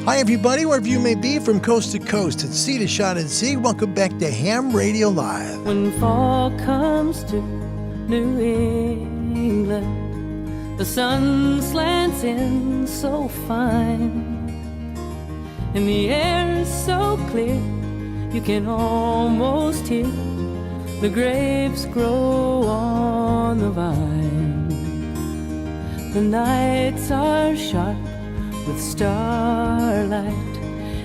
Hi, everybody, wherever you may be, from coast to coast, and sea to shine and sea. Welcome back to Ham Radio Live. When fall comes to New England, the sun slants in so fine, and the air is so clear you can almost hear the grapes grow on the vine. The nights are sharp with starlight,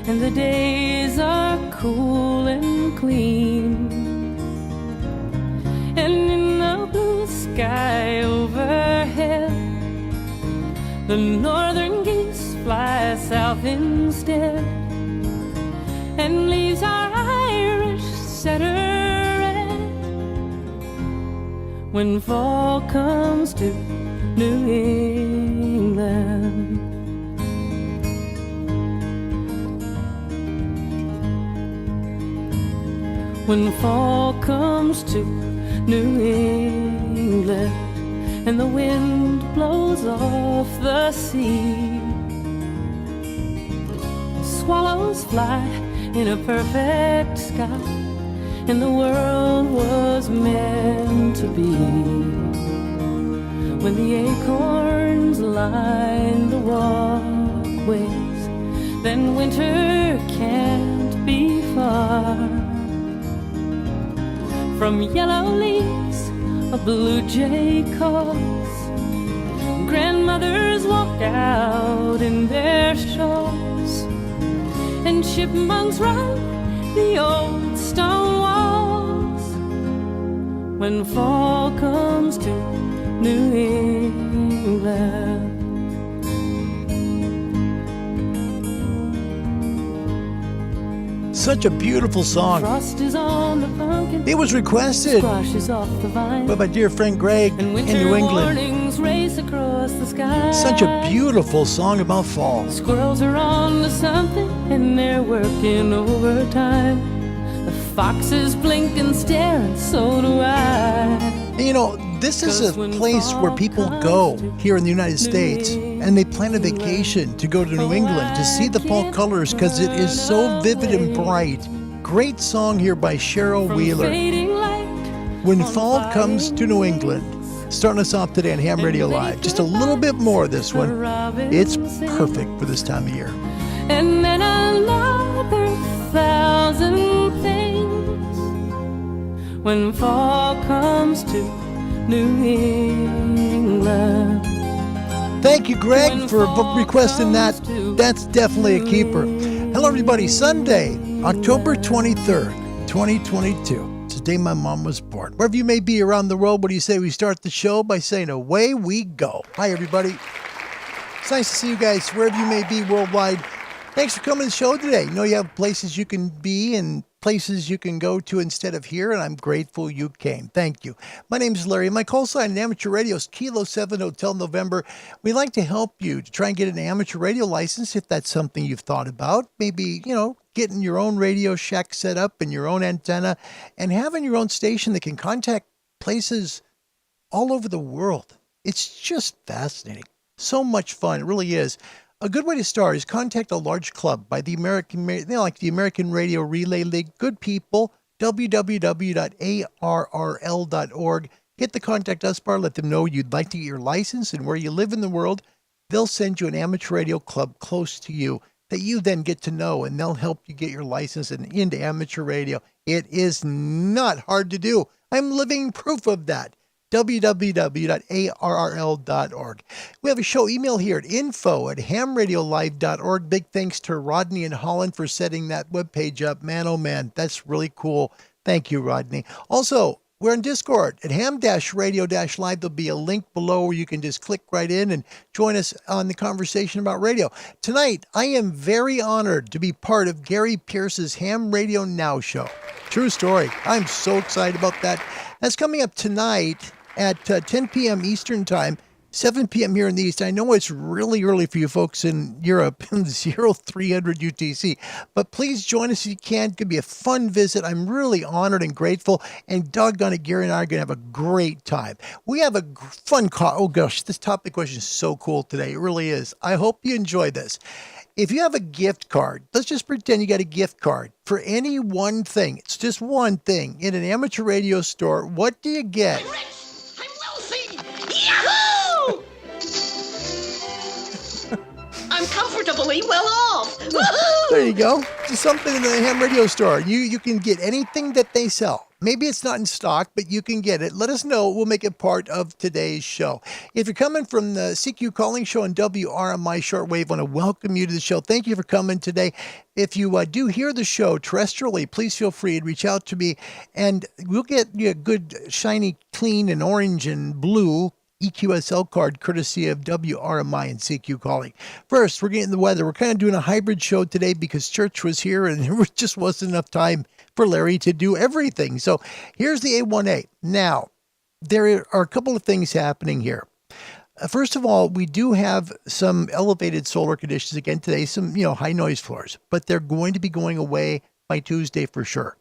and the days are cool and clean. And in the blue sky overhead, the northern geese fly south instead, and leaves our Irish setter red when fall comes to New England. When fall comes to New England, and the wind blows off the sea, swallows fly in a perfect sky, and the world was meant to be. When the acorns line the walkways, then winter can't be far. From yellow leaves a blue jay calls, grandmothers walk out in their shawls, and chipmunks run the old stone walls when fall comes to New England. Such a beautiful song. Frost is on the pumpkin. It was requested Off the vine. by my dear friend Greg in New England. Race across the sky. Such a beautiful song about fall. Squirrels are on to something and they're working overtime. The foxes blink and stare, and so do I. And you know, this is a place where people go here in the United States, and they plan a vacation to go to New England to see the fall colors because it is so vivid and bright. Great song here by Cheryl Wheeler. When fall comes to New England. Starting us off today on Ham Radio Live. Just a little bit more of this one. It's perfect for this time of year. And then another thousand things when fall comes to New England. Thank you, Greg, for requesting that. That's definitely a keeper. Hello, everybody. Sunday, October 23rd, 2022. It's the day my mom was born. Wherever you may be around the world, what do you say we start the show by saying, away we go. Hi, everybody. It's nice to see you guys wherever you may be worldwide. Thanks for coming to the show today. You know you have places you can be and places you can go to instead of here, and I'm grateful you came. Thank you. My name is Larry. My call sign in amateur radio is Kilo 7 Hotel November. We'd like to help you to try and get an amateur radio license if that's something you've thought about. Maybe, getting your own Radio Shack set up and your own antenna and having your own station that can contact places all over the world. It's just fascinating. So much fun. It really is. A good way to start is contact a large club by the American Radio Relay League. Good people, www.arrl.org. Hit the Contact Us bar. Let them know you'd like to get your license and where you live in the world. They'll send you an amateur radio club close to you that you then get to know, and they'll help you get your license and into amateur radio. It is not hard to do. I'm living proof of that. www.arrl.org. We have a show email here at info@hamradiolive.org. Big thanks to Rodney in Holland for setting that webpage up. Man, oh man, that's really cool. Thank you, Rodney. Also, we're on Discord at ham-radio-live. There'll be a link below where you can just click right in and join us on the conversation about radio. Tonight, I am very honored to be part of Gary Pierce's Ham Radio Now show. True story. I'm so excited about that. That's coming up tonight at 10 p.m. Eastern Time, 7 p.m. here in the East. I know it's really early for you folks in Europe, 0300 UTC, but please join us if you can. It could be a fun visit. I'm really honored and grateful, and doggone it, Gary and I are going to have a great time. We have a fun call. Oh gosh, this topic question is so cool today. It really is. I hope you enjoy this. If you have a gift card, let's just pretend you got a gift card for any one thing. It's just one thing in an amateur radio store. What do you get? I'm rich! I'm wealthy! Yahoo! I'm comfortably well off! Woohoo! There you go. Just something in the ham radio store. You can get anything that they sell. Maybe it's not in stock, but you can get it. Let us know. We'll make it part of today's show. If you're coming from the CQ Calling Show on WRMI Shortwave, I want to welcome you to the show. Thank you for coming today. If you do hear the show terrestrially, please feel free to reach out to me, and we'll get you a good, shiny, clean, and orange and blue EQSL card courtesy of WRMI and CQ Calling. First, we're getting the weather. We're kind of doing a hybrid show today because church was here and there just wasn't enough time for Larry to do everything. So here's the A1A. Now, there are a couple of things happening here. First of all, we do have some elevated solar conditions again today, some high noise floors, but they're going to be going away by Tuesday for sure.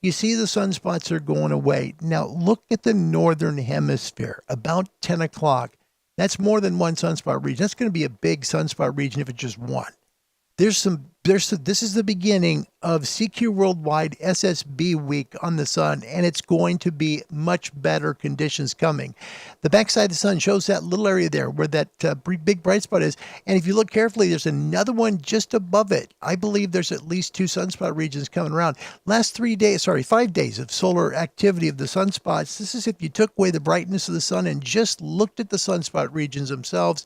You see the sunspots are going away. Now look at the northern hemisphere, about 10 o'clock. That's more than one sunspot region. That's going to be a big sunspot region if it's just one. This is the beginning of CQ Worldwide SSB week on the sun, and it's going to be much better conditions coming. The backside of the sun shows that little area there where that big bright spot is. And if you look carefully, there's another one just above it. I believe there's at least two sunspot regions coming around. Last 5 days of solar activity of the sunspots. This is if you took away the brightness of the sun and just looked at the sunspot regions themselves.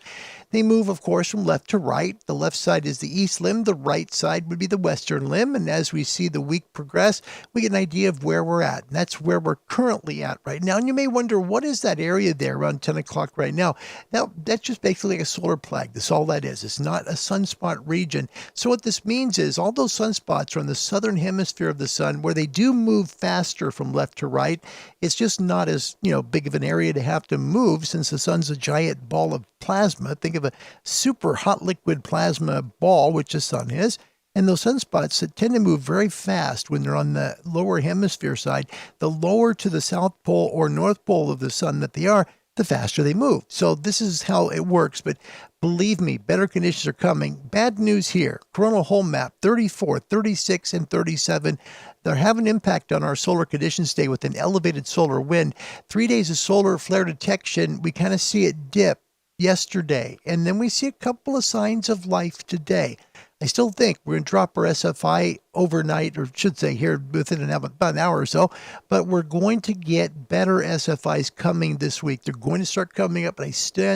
They move, of course, from left to right. The left side is the east limb. The right side would be the western limb. And as we see the week progress, we get an idea of where we're at. And that's where we're currently at right now. And you may wonder, what is that area there around 10 o'clock right now? Now, that's just basically like a solar plague. That's all that is. It's not a sunspot region. So what this means is all those sunspots are in the southern hemisphere of the sun where they do move faster from left to right. It's just not as, big of an area to have to move since the sun's a giant ball of plasma. Think of a super hot liquid plasma ball, which the sun is. And those sunspots that tend to move very fast when they're on the lower hemisphere side, the lower to the south pole or north pole of the sun that they are, the faster they move. So this is how it works. But believe me, better conditions are coming. Bad news here. Coronal hole map 34, 36, and 37. They're having an impact on our solar conditions today with an elevated solar wind. 3 days of solar flare detection. We kind of see it dip yesterday. And then we see a couple of signs of life today. I still think we're going to drop our SFI overnight, or should say here within about an hour or so, but we're going to get better SFIs coming this week. They're going to start coming up, and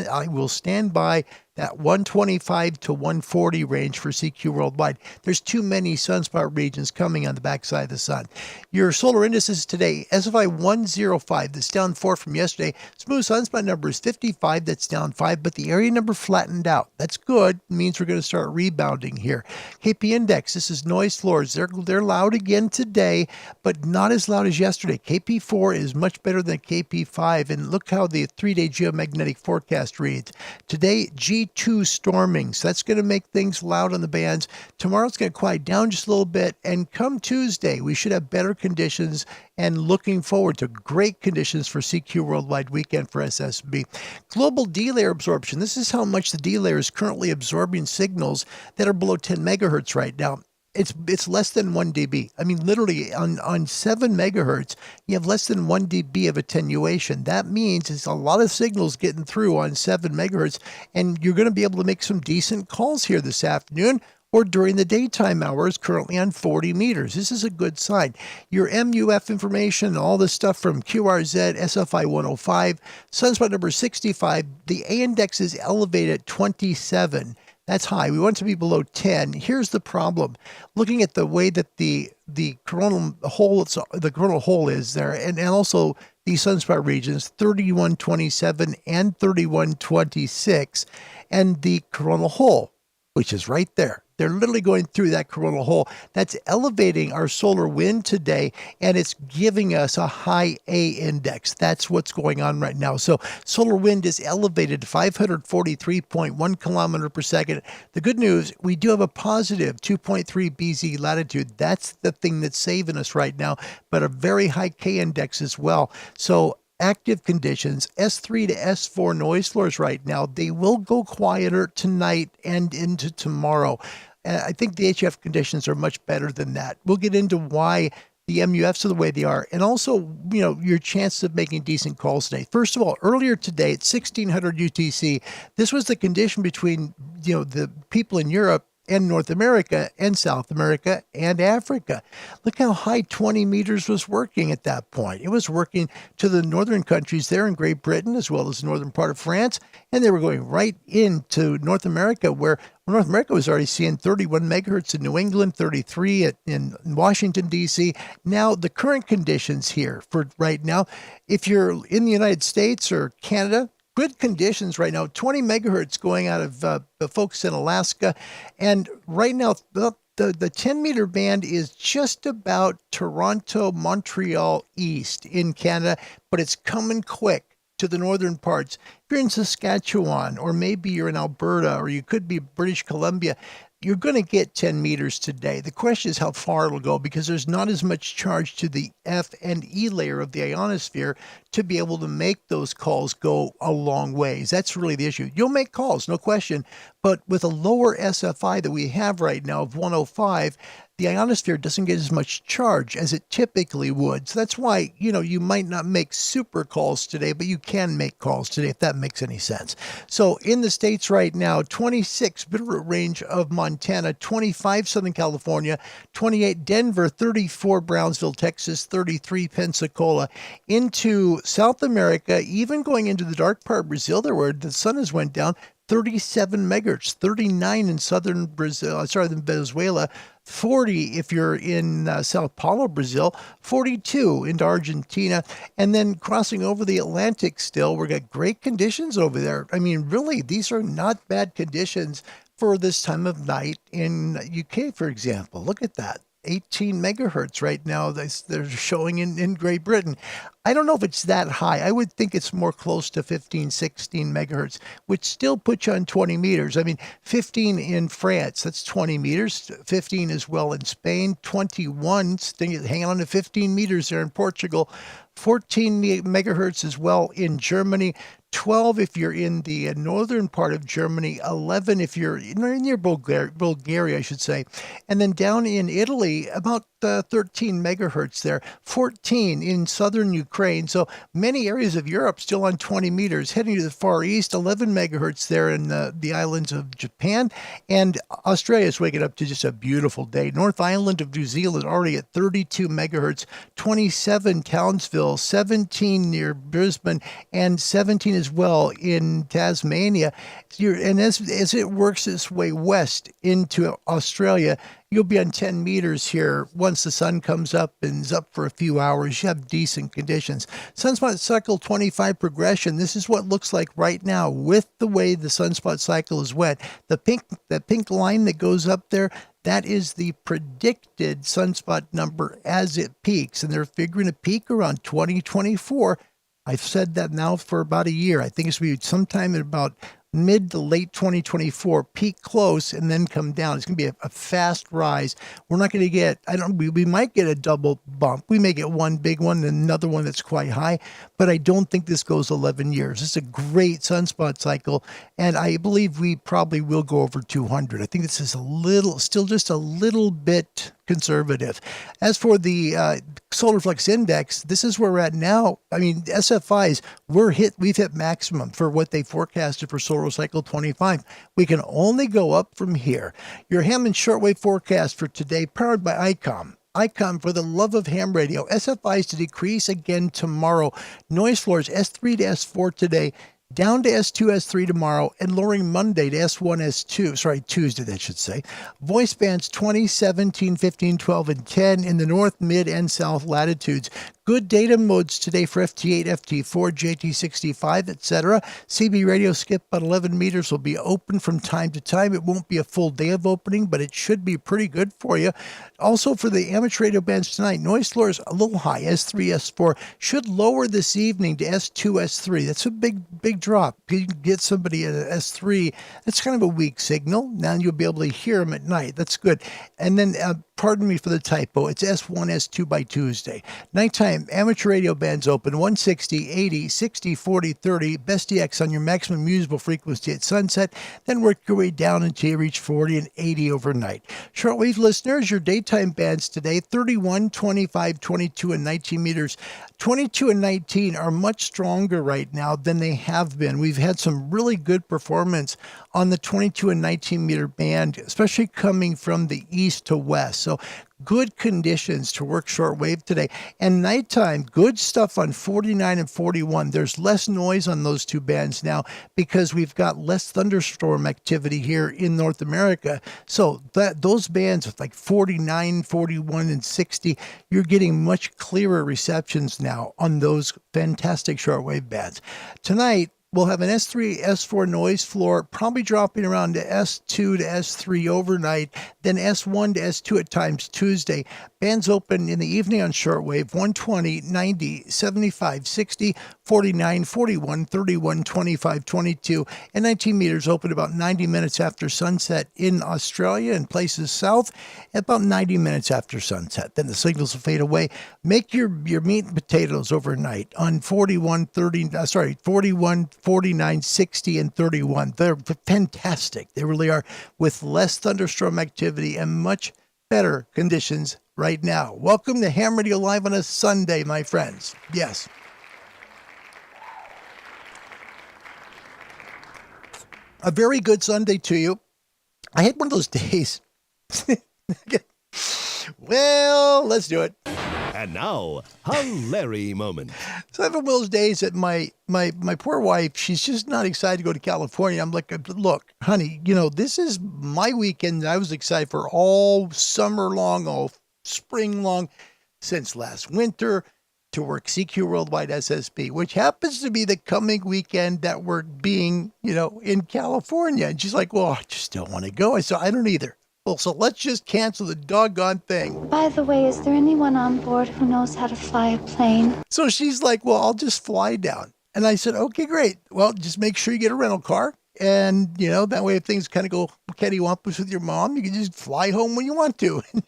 I will stand by that 125 to 140 range for CQ Worldwide. There's too many sunspot regions coming on the backside of the sun. Your solar indices today, SFI 105, that's down 4 from yesterday. Smooth sunspot number is 55, that's down 5, but the area number flattened out. That's good. It means we're going to start rebounding here. KP index, this is noise floors. They're loud again today, but not as loud as yesterday. KP4 is much better than KP5, and look how the 3-day geomagnetic forecast reads. Today, G2 storming, so that's going to make things loud on the bands. Tomorrow it's going to quiet down just a little bit, and come Tuesday, we should have better conditions, and looking forward to great conditions for CQ Worldwide weekend for SSB. Global D-layer absorption. This is how much the D-layer is currently absorbing signals that are below 10 megahertz right now. It's less than 1 dB. I mean, literally on 7 megahertz, you have less than 1 dB of attenuation. That means it's a lot of signals getting through on 7 megahertz, and you're going to be able to make some decent calls here this afternoon or during the daytime hours, currently on 40 meters. This is a good sign. Your MUF information, all this stuff from QRZ, SFI 105, sunspot number 65, the A index is elevated at 27. That's high. We want it to be below 10. Here's the problem. Looking at the way that the coronal hole is there, and also the sunspot regions, 3127 and 3126, and the coronal hole, which is right there. They're literally going through that coronal hole. That's elevating our solar wind today, and it's giving us a high A index. That's what's going on right now. So solar wind is elevated to 543.1 kilometer per second. The good news, we do have a positive 2.3 BZ latitude. That's the thing that's saving us right now, but a very high K index as well. So active conditions, S3 to S4 noise floors right now, they will go quieter tonight and into tomorrow. I think the HF conditions are much better than that. We'll get into why the MUFs are the way they are, and also, your chances of making decent calls today. First of all, earlier today at 1600 UTC, this was the condition between, the people in Europe and North America and South America and Africa. Look how high 20 meters was working at that point. It was working to the northern countries there in Great Britain, as well as the northern part of France, and they were going right into North America, where North America was already seeing 31 megahertz in New England, 33 in Washington, D.C. Now, the current conditions here for right now, if you're in the United States or Canada, good conditions right now, 20 megahertz going out of the folks in Alaska. And right now, the 10-meter band is just about Toronto, Montreal east in Canada, but it's coming quick to the northern parts. If you're in Saskatchewan, or maybe you're in Alberta, or you could be British Columbia, you're going to get 10 meters today. The question is how far it'll go, because there's not as much charge to the F and E layer of the ionosphere to be able to make those calls go a long ways. That's really the issue. You'll make calls, no question, but with a lower SFI that we have right now of 105, the ionosphere doesn't get as much charge as it typically would. So that's why, you might not make super calls today, but you can make calls today, if that makes any sense. So in the States right now, 26 bitrate range of Montana, 25 Southern California, 28 Denver, 34 Brownsville, Texas, 33 Pensacola. Into South America, even going into the dark part of Brazil, there where the sun has went down, 37 megahertz, 39 in southern Venezuela, 40 if you're in Sao Paulo, Brazil, 42 into Argentina, and then crossing over the Atlantic still, we've got great conditions over there. I mean, really, these are not bad conditions for this time of night in UK, for example. Look at that. 18 megahertz right now they're showing in Great Britain. I don't know if it's that high. I would think it's more close to 15, 16 megahertz, which still puts you on 20 meters. I mean, 15 in France, that's 20 meters. 15 as well in Spain. 21, hanging on to 15 meters there in Portugal. 14 megahertz as well in Germany. 12 if you're in the northern part of Germany, 11 if you're near Bulgaria, I should say. And then down in Italy, about 13 megahertz there, 14 in southern Ukraine. So many areas of Europe still on 20 meters. Heading to the Far East, 11 megahertz there in the islands of Japan. And Australia is waking up to just a beautiful day. North Island of New Zealand already at 32 megahertz, 27 Townsville, 17 near Brisbane, and 17 as well in Tasmania. And as it works its way west into Australia, you'll be on 10 meters here. Once the sun comes up and is up for a few hours, you have decent conditions. Sunspot cycle 25 progression. This is what it looks like right now with the way the sunspot cycle is wet. The pink line that goes up there, that is the predicted sunspot number as it peaks. And they're figuring a peak around 2024. I've said that now for about a year. I think it's going to be sometime in about mid to late 2024, peak close, and then come down. It's going to be a fast rise. We're not going to get, we might get a double bump. We may get one big one and another one that's quite high, but I don't think this goes 11 years. It's a great sunspot cycle, and I believe we probably will go over 200. I think this is still just a little bit conservative. As for the solar flux index, this is where we're at now. I mean, SFIs, we've hit maximum for what they forecasted for solar cycle 25. We can only go up from here. Your ham and shortwave forecast for today, powered by ICOM. ICOM, for the love of ham radio. SFIs to decrease again tomorrow. Noise floors S3 to S4 today, down to S2, S3 tomorrow, and lowering Monday to S1, S2, Tuesday, that should say. Voice bands 20, 17, 15, 12, and 10 in the north, mid, and south latitudes. Good data modes today for FT8, FT4, JT65, etc. CB radio skip about 11 meters will be open from time to time. It won't be a full day of opening, but it should be pretty good for you. Also for the amateur radio bands tonight, noise floor is a little high, S3, S4. Should lower this evening to S2, S3. That's a big drop. You can get somebody at S3. That's kind of a weak signal. Now you'll be able to hear them at night. That's good. And then pardon me for the typo. It's S1, S2 by Tuesday. Nighttime, amateur radio bands open 160, 80, 60, 40, 30. Best DX on your maximum usable frequency at sunset. Then work your way down until you reach 40 and 80 overnight. Shortwave listeners, your daytime bands today, 31, 25, 22, and 19 meters. 22 and 19 are much stronger right now than they have been. We've had some really good performance on the 22 and 19 meter band, especially coming from the east to west. So good conditions to work shortwave today. And nighttime, good stuff on 49 and 41. There's less noise on those two bands now because we've got less thunderstorm activity here in North America. So those bands with like 49, 41, and 60, you're getting much clearer receptions now on those fantastic shortwave bands. Tonight, we'll have an S3, S4 noise floor, probably dropping around to S2 to S3 overnight, then S1 to S2 at times Tuesday. Bands open in the evening on shortwave, 120, 90, 75, 60, 49, 41, 31, 25, 22, and 19 meters open about 90 minutes after sunset in Australia and places south, about 90 minutes after sunset. Then the signals will fade away. Make your meat and potatoes overnight on 41, 49, 60, and 31. They're fantastic. They really are, with less thunderstorm activity and much better conditions right now. Welcome to Ham Radio Live on a Sunday, my friends. Yes. A very good Sunday to you. I had one of those days. Well, let's do it. And now, hilarious moment. So I have one of those days that my poor wife, she's just not excited to go to California. I'm like, look, honey, this is my weekend. I was excited for all summer long, all spring long, since last winter to work CQ Worldwide SSB, which happens to be the coming weekend that we're being, in California. And she's like, well, I just don't want to go. I said, I don't either. Well, so let's just cancel the doggone thing. By the way, is there anyone on board who knows how to fly a plane? So she's like, well, I'll just fly down. And I said, okay, great. Well, just make sure you get a rental car. And, that way if things kind of go cattywampus with your mom, you can just fly home when you want to. And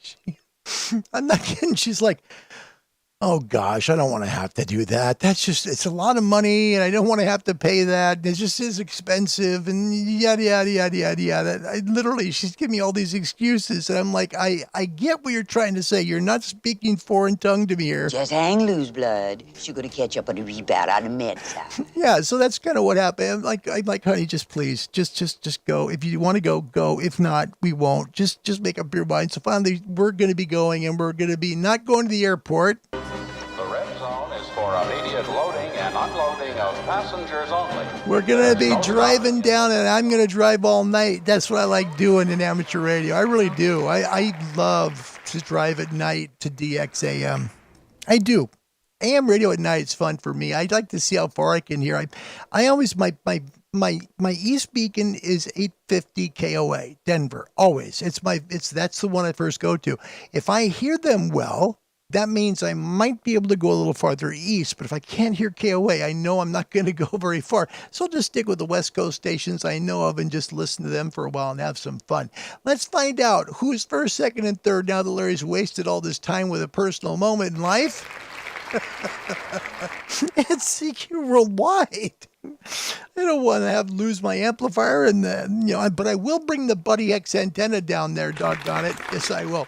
I'm not kidding. She's like, oh gosh, I don't want to have to do that. It's a lot of money and I don't want to have to pay that. It just is expensive and yada, yada, yada, yada, yada. She's giving me all these excuses. And I'm like, I get what you're trying to say. You're not speaking foreign tongue to me here. Just hang loose, blood. She's going to catch up on a rebound out of medicine. Yeah, so that's kind of what happened. I'm like, honey, just please, just go. If you want to go, go. If not, we won't. Just make up your mind. So finally, we're going to be going and we're going to be not going to the airport. For immediate loading and unloading of passengers only. We're going to be driving down, and I'm going to drive all night. That's what I like doing in amateur radio. I really do. I love to drive at night to DXAM. I do. AM radio at night is fun for me. I'd like to see how far I can hear. I always, my East beacon is 850 KOA, Denver. Always. That's the one I first go to. If I hear them well, that means I might be able to go a little farther east, but if I can't hear KOA, I know I'm not going to go very far. So I'll just stick with the West Coast stations I know of and just listen to them for a while and have some fun. Let's find out who's first, second, and third now that Larry's wasted all this time with a personal moment in life. It's CQ Worldwide. I don't want to lose my amplifier, and but I will bring the Buddy X antenna down there, doggone it. Yes, I will.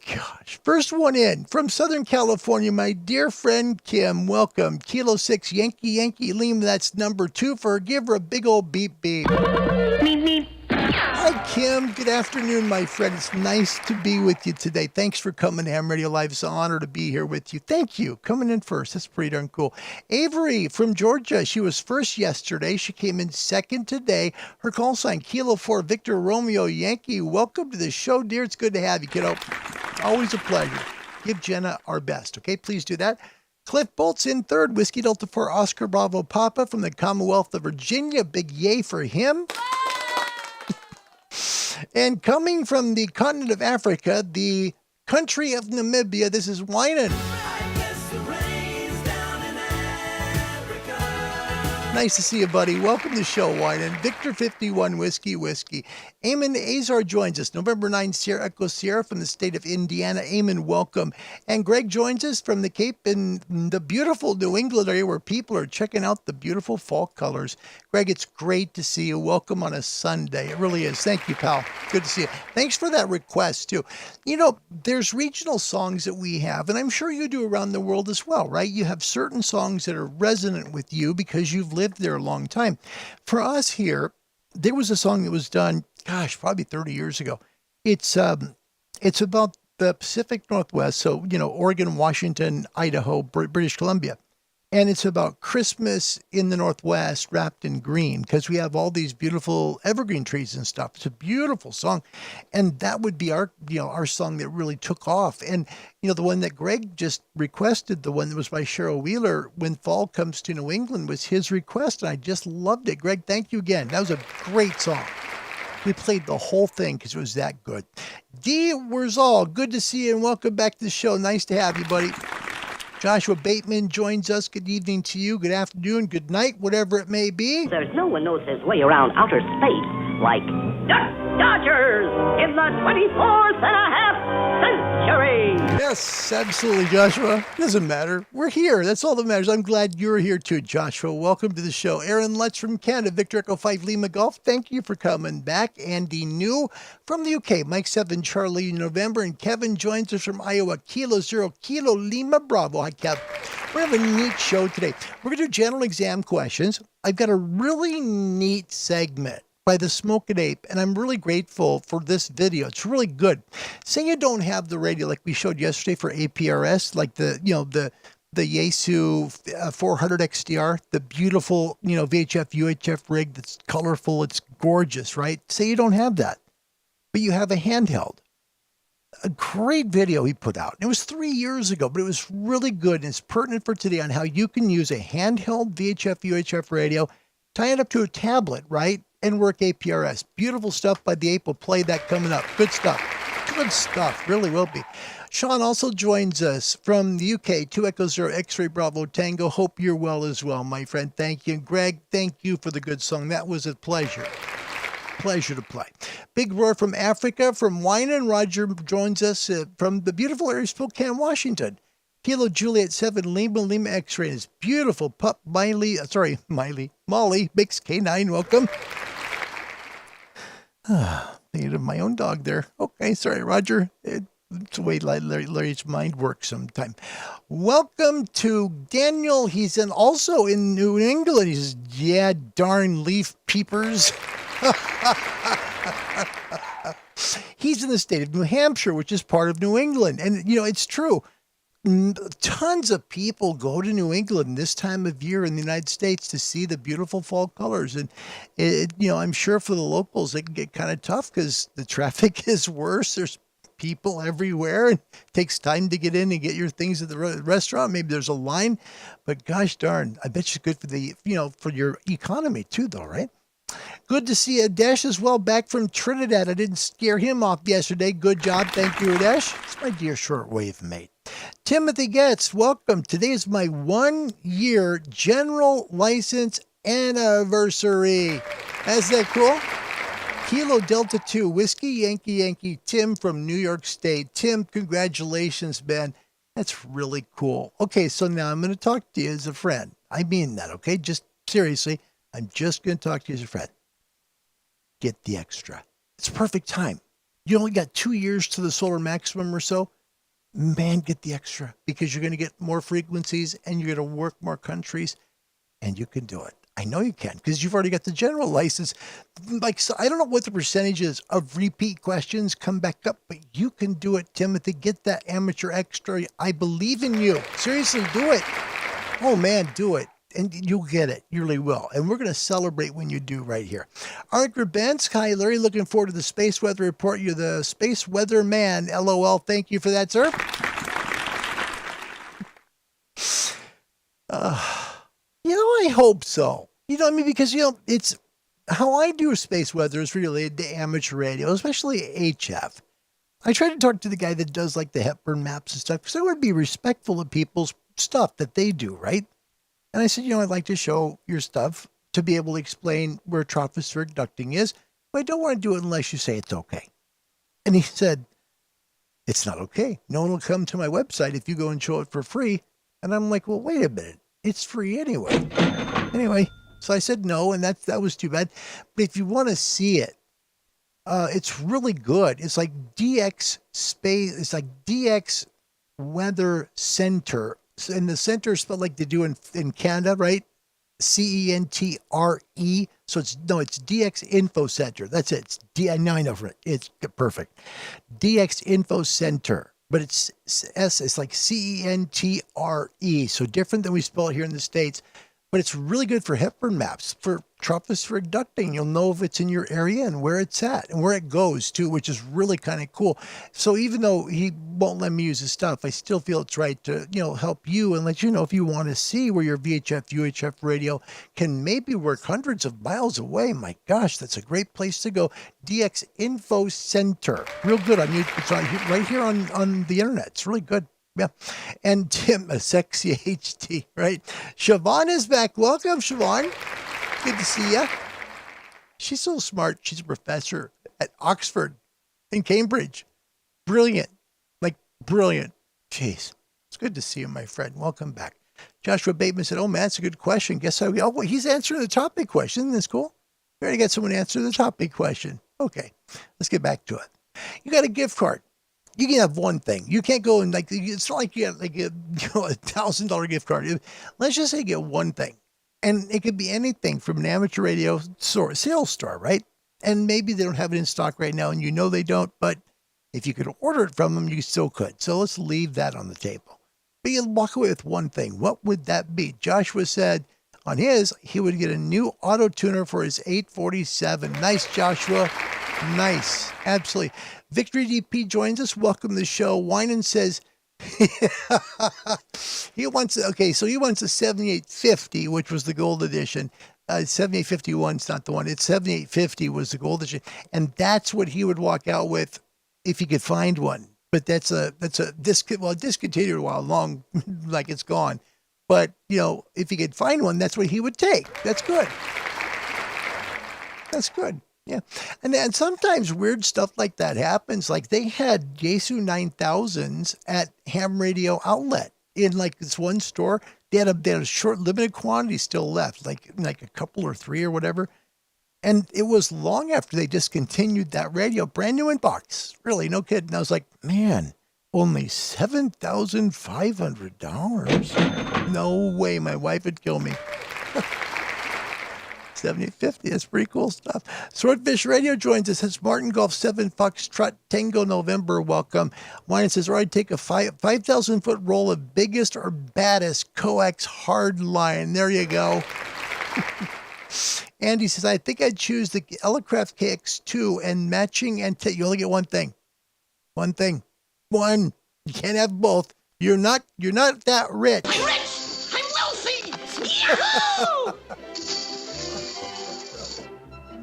Gosh. First one in from Southern California, my dear friend Kim. Welcome. Kilo 6 Yankee Lima. That's number 2 for her. Give her a big old beep beep. Beep beep. Hi, Kim. Good afternoon, my friend. It's nice to be with you today. Thanks for coming to Ham Radio Live. It's an honor to be here with you. Thank you. Coming in first. That's pretty darn cool. Avery from Georgia. She was first yesterday. She came in second today. Her call sign, Kilo 4 Victor Romeo Yankee. Welcome to the show, dear. It's good to have you, kiddo. Always a pleasure. Give Jenna our best, okay? Please do that. Cliff Bolt's in third. Whiskey Delta 4 Oscar Bravo Papa from the Commonwealth of Virginia. Big yay for him. And coming from the continent of Africa, the country of Namibia, this is Winan. Nice to see you, buddy. Welcome to the show, Wine. And Victor 51 Whiskey. Eamon Azar joins us. November 9, Sierra Echo Sierra from the state of Indiana. Eamon, welcome. And Greg joins us from the Cape in the beautiful New England area where people are checking out the beautiful fall colors. Greg, it's great to see you. Welcome on a Sunday. It really is. Thank you, pal. Good to see you. Thanks for that request, too. You know, there's regional songs that we have, and I'm sure you do around the world as well, right? You have certain songs that are resonant with you because you've lived there a long time. For us here, there was a song that was done, gosh, probably 30 years ago. It's about the Pacific Northwest, so, you know, Oregon, Washington, Idaho, British Columbia. And it's about Christmas in the Northwest wrapped in green because we have all these beautiful evergreen trees and stuff. It's a beautiful song. And that would be our song that really took off. And, you know, the one that Greg just requested, the one that was by Cheryl Wheeler, When Fall Comes to New England, was his request. And I just loved it. Greg, thank you again. That was a great song. We played the whole thing because it was that good. Dee Wurzel, good to see you and welcome back to the show. Nice to have you, buddy. Joshua Bateman joins us. Good evening to you. Good afternoon. Good night, whatever it may be. There's no one knows his way around outer space like Dodgers in the 24th and a half century. Yes, absolutely, Joshua. Doesn't matter. We're here. That's all that matters. I'm glad you're here too, Joshua. Welcome to the show. Aaron Lutz from Canada, Victor Echo 5 Lima Golf. Thank you for coming back. Andy New from the UK, Mike 7 Charlie November, and Kevin joins us from Iowa, Kilo 0 Kilo Lima Bravo. Hi, Kev. We have a neat show today. We're going to do general exam questions. I've got a really neat segment by the Smokin' Ape, and I'm really grateful for this video. It's really good. Say you don't have the radio like we showed yesterday for APRS, like the Yaesu 400 XDR, the beautiful, VHF, UHF rig that's colorful, it's gorgeous, right? Say you don't have that, but you have a handheld. A great video he put out. It was 3 years ago, but it was really good, and it's pertinent for today on how you can use a handheld VHF, UHF radio, tie it up to a tablet, right? And work APRS. Beautiful stuff by the Ape. We'll play that coming up. Good stuff. Good stuff. Really will be. Sean also joins us from the UK, 2 Echo 0 X-Ray Bravo Tango. Hope you're well as well, my friend. Thank you. And Greg, thank you for the good song. That was a pleasure. Pleasure to play. Big roar from Africa, from Wine, and Roger joins us from the beautiful area of Spokane, Washington. Kilo Juliet 7 Lima X-Ray. Is beautiful pup Molly, Mix K9, welcome. Thinking of my own dog there. Okay, sorry, Roger. It's the way Larry's mind works sometime. Welcome to Daniel. He's also in New England. He says, yeah, darn leaf peepers. He's in the state of New Hampshire, which is part of New England. And, it's true. Tons of people go to New England this time of year in the United States to see the beautiful fall colors. And, I'm sure for the locals, it can get kind of tough because the traffic is worse. There's people everywhere. And it takes time to get in and get your things at the restaurant. Maybe there's a line. But gosh darn, I bet it's good for the, for your economy too, though, right? Good to see Adesh as well, back from Trinidad. I didn't scare him off yesterday. Good job. Thank you, Adesh. It's my dear shortwave mate. Timothy Getz, welcome. Today is my 1-year general license anniversary. Is that cool? Kilo Delta 2, Whiskey Yankee, Tim from New York State. Tim, congratulations, man. That's really cool. Okay, so now I'm going to talk to you as a friend. I mean that, okay? Just seriously, I'm just going to talk to you as a friend. Get the extra. It's perfect time. You only got 2 years to the solar maximum or so. Man, get the extra because you're going to get more frequencies and you're going to work more countries and you can do it. I know you can because you've already got the general license. So I don't know what the percentage is of repeat questions come back up, but you can do it, Timothy. Get that amateur extra. I believe in you. Seriously, do it. Oh, man, do it. And you'll get it. You really will. And we're going to celebrate when you do right here. Art Grabensk, hi, Larry. Looking forward to the space weather report. You're the space weather man. LOL. Thank you for that, sir. I hope so. Because, it's how I do space weather is related to amateur radio, especially HF. I try to talk to the guy that does like the Hepburn maps and stuff because I want to be respectful of people's stuff that they do, right? And I said, I'd like to show your stuff to be able to explain where tropospheric ducting is, but I don't want to do it unless you say it's okay. And he said, it's not okay. No one will come to my website if you go and show it for free. And I'm like, well, wait a minute. It's free anyway. Anyway, so I said no, and that was too bad. But if you want to see it, it's really good. It's like DX space. It's like DX Weather Center. And the center is spelled like they do in Canada, right? CENTRE. So it's DX Info Center. That's it. Now I know for it. It's perfect. DX Info Center. But it's like CENTRE. So different than we spell it here in the States. But it's really good for Hepburn maps, for tropospheric ducting. You'll know if it's in your area and where it's at and where it goes to, which is really kind of cool. So even though he won't let me use his stuff, I still feel it's right to, help you and let you know if you want to see where your VHF, UHF radio can maybe work hundreds of miles away. My gosh, that's a great place to go. DX Info Center. Real good on you. It's right here on the internet. It's really good. Yeah. And Tim, a sexy HD, right? Siobhan is back. Welcome, Siobhan. Good to see you. She's so smart. She's a professor at Oxford in Cambridge. Brilliant. Brilliant. Jeez. It's good to see you, my friend. Welcome back. Joshua Bateman said, oh, man, that's a good question. Guess how he's answering the topic question. Isn't this cool? We already got someone to answer the topic question. Okay. Let's get back to it. You got a gift card. You can have one thing. You can't go and it's not like you have a $1,000 gift card. Let's just say you get one thing. And it could be anything from an amateur radio sales store, right? And maybe they don't have it in stock right now and they don't, but if you could order it from them, you still could. So let's leave that on the table. But you walk away with one thing. What would that be? Joshua said on his, he would get a new auto tuner for his 847. Nice, Joshua. Nice. Absolutely. Victory DP joins us. Welcome to the show. Winan says he wants a 7850, which was the gold edition. 7851 is not the one. It's 7850 was the gold edition. And that's what he would walk out with if he could find one. But that's a discontinued a while long, like it's gone. But, if he could find one, that's what he would take. That's good. That's good. Yeah. And sometimes weird stuff like that happens. Like they had Yaesu 9000s at Ham Radio Outlet in this one store. They had a short limited quantity still left, like a couple or three or whatever. And it was long after they discontinued that radio, brand new in box. Really, no kidding. I was like, man, only $7,500. No way. My wife would kill me. 7850. That's pretty cool stuff. Swordfish Radio joins us. It's Martin Golf 7 Foxtrot Tango November. Welcome. Wine says, all right, take a 5,000 foot roll of biggest or baddest coax hard line. There you go. Andy says, I think I'd choose the Elecraft KX2 and matching antenna. You only get one thing. One thing. One. You can't have both. You're not that rich. I'm rich! I'm wealthy! Yahoo!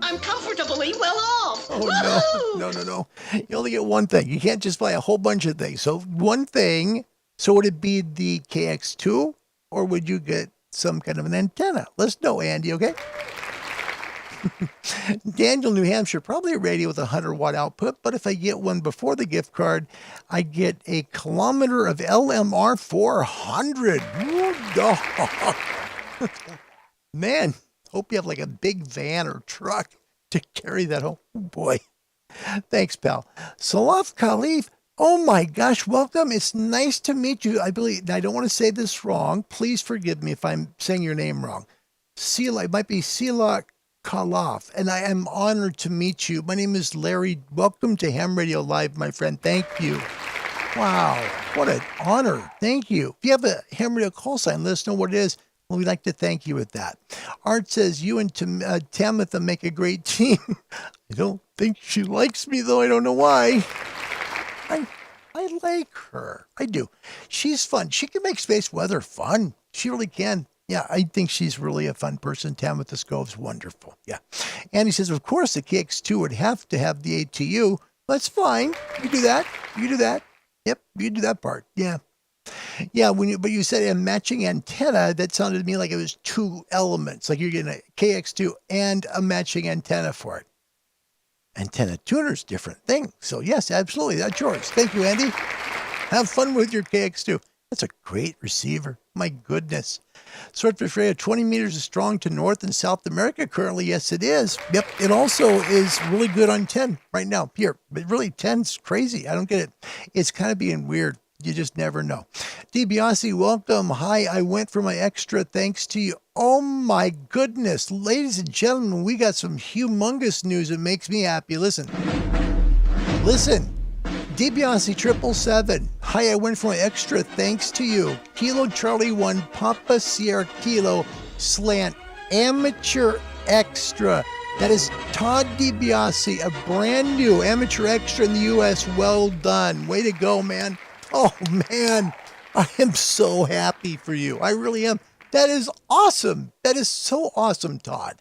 I'm comfortably well off. Oh, no. You only get one thing. You can't just buy a whole bunch of things. So one thing. So would it be the KX2 or would you get some kind of an antenna? Let's know, Andy, okay? Daniel, New Hampshire, probably a radio with a 100-watt output, but if I get one before the gift card, I get a kilometer of LMR 400. Man, hope you have a big van or truck to carry that home. Oh, boy. Thanks, pal. Salaf Khalif, oh my gosh, welcome. It's nice to meet you. I don't want to say this wrong. Please forgive me if I'm saying your name wrong. Sila, it might be Sila Khalaf, and I am honored to meet you. My name is Larry. Welcome to Ham Radio Live, my friend. Thank you. Wow, what an honor. Thank you. If you have a Ham Radio call sign, let us know what it is. Well, we'd like to thank you with that. Art says, you and Tamitha make a great team. I don't think she likes me, though. I don't know why. I like her. I do. She's fun. She can make space weather fun. She really can. Yeah, I think she's really a fun person. Tamitha Scove's wonderful. Yeah. And he says, of course, the KX2 would have to have the ATU. That's fine. You do that. You do that. Yep, you do that part. Yeah. Yeah, but you said a matching antenna, that sounded to me like it was two elements, like you're getting a KX2 and a matching antenna for it. Antenna tuner's different thing. So yes, absolutely, that's yours. Thank you, Andy. Have fun with your KX2. That's a great receiver. My goodness. Swordfish radio 20 meters is strong to North and South America currently. Yes, it is. Yep. It also is really good on 10 right now. Here, but really 10's crazy. I don't get it. It's kind of being weird. You just never know. DiBiase, welcome. Hi, I went for my extra thanks to you. Oh my goodness. Ladies and gentlemen, we got some humongous news that makes me happy. Listen. DiBiase 777. Hi, I went for my extra thanks to you. Kilo Charlie 1, Papa Sierra Kilo, slant, amateur extra. That is Todd DiBiase, a brand new amateur extra in the U.S. Well done. Way to go, man. Oh, man. I am so happy for you. I really am. That is awesome. That is so awesome, Todd.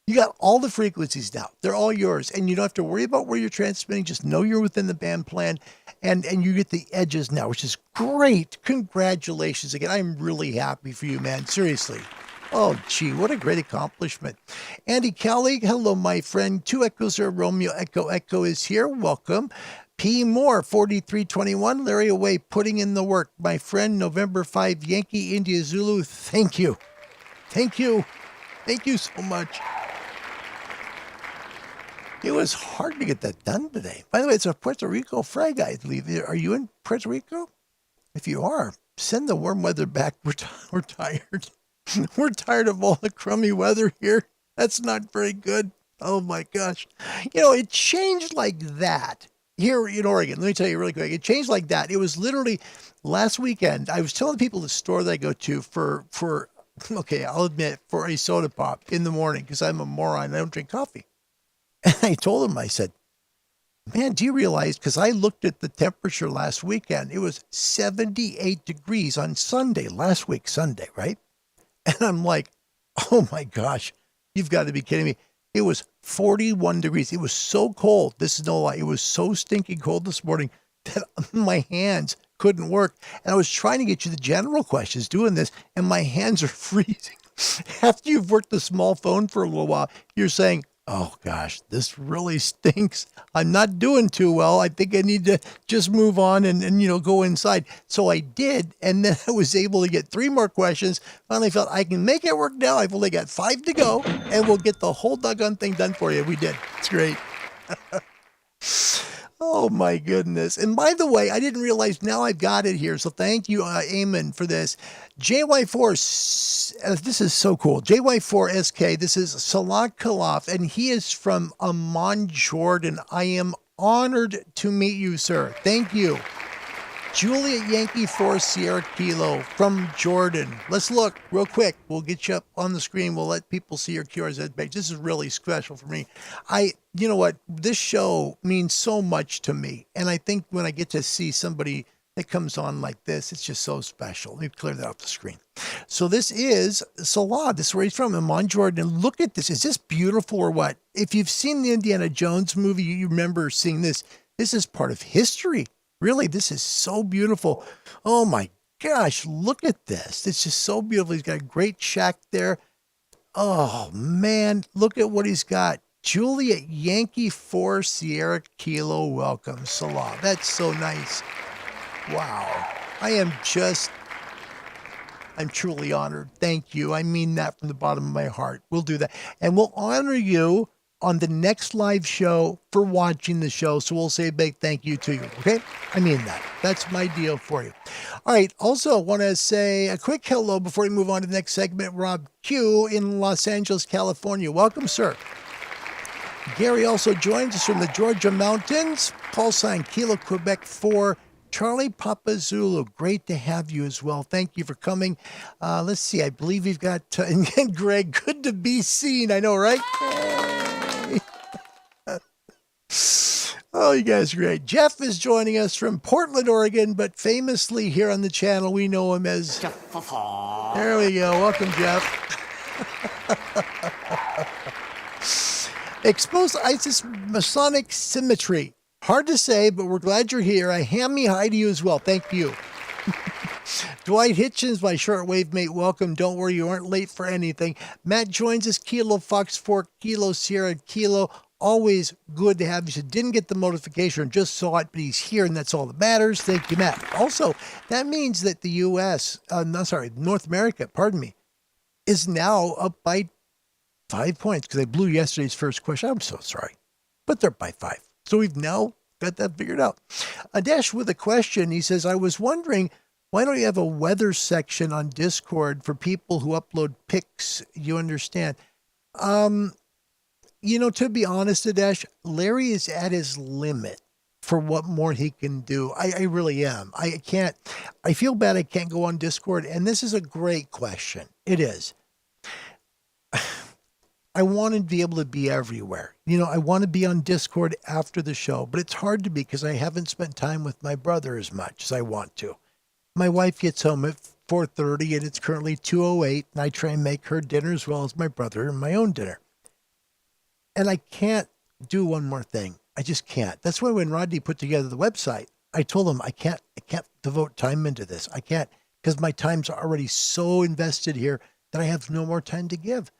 You got all the frequencies now. They're all yours. And you don't have to worry about where you're transmitting. Just know you're within the band plan. And you get the edges now, which is great. Congratulations again. I'm really happy for you, man. Seriously. Oh, gee, what a great accomplishment. Andy Kelly, hello, my friend. 2 Echoes are Romeo. Echo is here. Welcome. P. Moore, 4321. Larry Away, putting in the work. My friend, November 5, Yankee India Zulu. Thank you. Thank you. Thank you so much. It was hard to get that done today. By the way, it's a Puerto Rico flag, I believe. Are you in Puerto Rico? If you are, send the warm weather back. We're tired. We're tired of all the crummy weather here. That's not very good. Oh, my gosh. You know, it changed like that here in Oregon. Let me tell you really quick. It changed like that. It was literally last weekend. I was telling people the store that I go to for okay, I'll admit, for a soda pop in the morning because I'm a moron. I don't drink coffee. And I told him, I said, man, do you realize, because I looked at the temperature last weekend, it was 78 degrees on Sunday, last week, Sunday, right? And I'm like, oh my gosh, you've got to be kidding me. It was 41 degrees. It was so cold. This is no lie. It was so stinking cold this morning that my hands couldn't work. And I was trying to get you the general questions doing this, and my hands are freezing. After you've worked the small phone for a little while, you're saying, oh gosh, this really stinks. I'm not doing too well. I think I need to just move on and go inside. So I did. And then I was able to get 3 more questions. Finally felt I can make it work now. I've only got 5 to go and we'll get the whole doggone thing done for you. We did. It's great. Oh my goodness. And by the way, I didn't realize now I've got it here. So thank you, Eamon, for this. JY4, this is so cool. JY4SK, this is Salah Khalaf, and he is from Amman, Jordan. I am honored to meet you, sir. Thank you. Juliet Yankee 4 Sierra Kilo from Jordan. Let's look real quick. We'll get you up on the screen. We'll let people see your QRZ page. This is really special for me. You know what? This show means so much to me. And I think when I get to see somebody that comes on like this, it's just so special. Let me clear that off the screen. So this is Salah. This is where he's from, Amman, Jordan. And look at this. Is this beautiful or what? If you've seen the Indiana Jones movie, you remember seeing this. This is part of history. Really, this is so beautiful. Oh my gosh, look at this. It's just so beautiful. He's got a great shack there. Oh man, look at what he's got. Juliet Yankee 4 Sierra Kilo, welcome, Salah. That's so nice. Wow. I'm truly honored. Thank you. I mean that from the bottom of my heart. We'll do that. And we'll honor you on the next live show for watching the show. So we'll say a big thank you to you. Okay. I mean that. That's my deal for you. All right. Also want to say a quick hello before we move on to the next segment. Rob Q in Los Angeles, California. Welcome, sir. Gary also joins us from the Georgia mountains. Call sign Kilo Quebec 4 Charlie Papa Zulu. Great to have you as well. Thank you for coming. Let's see. I believe we've got and Greg. Good to be seen. I know, right? Oh, you guys are great. Jeff is joining us from Portland, Oregon, but famously here on the channel, we know him as... There we go. Welcome, Jeff. Exposed ISIS Masonic Symmetry. Hard to say, but we're glad you're here. A hammy hi to you as well. Thank you. Dwight Hitchens, my shortwave mate, welcome. Don't worry, you aren't late for anything. Matt joins us, Kilo Fox 4, Kilo Sierra Kilo. Always good to have you. So didn't get the notification, just saw it, but he's here, and that's all that matters. Thank you, Matt. Also, that means that the North America, is now up by 5 points because I blew yesterday's first question. I'm so sorry, but they're by 5. So we've now got that figured out. Adesh with a question. He says, I was wondering, why don't you have a weather section on Discord for people who upload pics? You understand? To be honest, Adesh, Larry is at his limit for what more he can do. I really am. I feel bad I can't go on Discord. And this is a great question. It is. I want to be able to be everywhere. I want to be on Discord after the show, but it's hard to be because I haven't spent time with my brother as much as I want to. My wife gets home at 4:30 and it's currently 2:08, and I try and make her dinner as well as my brother and my own dinner. And I can't do one more thing. I just can't. That's why when Rodney put together the website, I told him I can't devote time into this. I can't, because my time's already so invested here that I have no more time to give.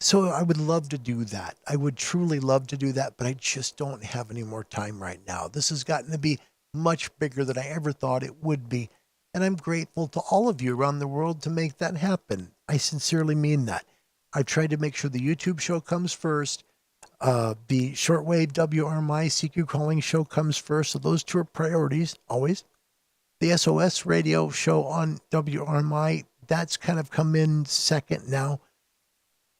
So I would love to do that. I would truly love to do that, but I just don't have any more time right now. This has gotten to be much bigger than I ever thought it would be. And I'm grateful to all of you around the world to make that happen. I sincerely mean that. I tried to make sure the YouTube show comes first. The Shortwave WRMI CQ calling show comes first. So those two are priorities, always. The SOS radio show on WRMI, that's kind of come in second now.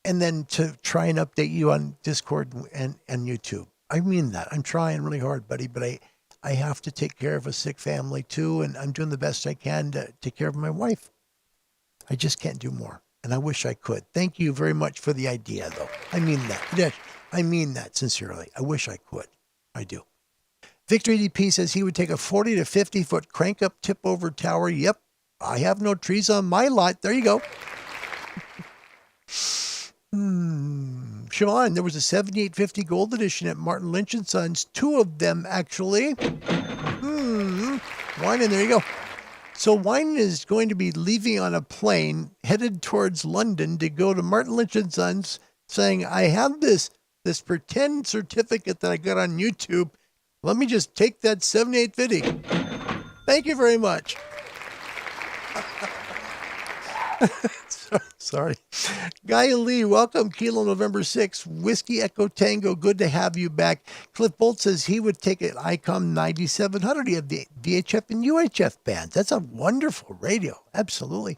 And then to try and update you on Discord and YouTube. I mean that. I'm trying really hard, buddy, but I have to take care of a sick family too, and I'm doing the best I can to take care of my wife. I just can't do more, and I wish I could. Thank you very much for the idea, though. I mean that. Yes, I mean that sincerely. I wish I could. I do. Victor EDP says he would take a 40 to 50 foot crank up tip over tower. Yep, I have no trees on my lot. There you go. Siobhan, there was a 7850 Gold Edition at Martin Lynch & Sons. 2 of them, actually. Wyman, there you go. So Wyman is going to be leaving on a plane headed towards London to go to Martin Lynch & Sons saying, I have this pretend certificate that I got on YouTube. Let me just take that 7850. Thank you very much. Sorry. Guy Lee, welcome. Kilo November 6th. Whiskey Echo Tango, good to have you back. Cliff Bolt says he would take an ICOM 9700. You have the VHF and UHF bands. That's a wonderful radio. Absolutely.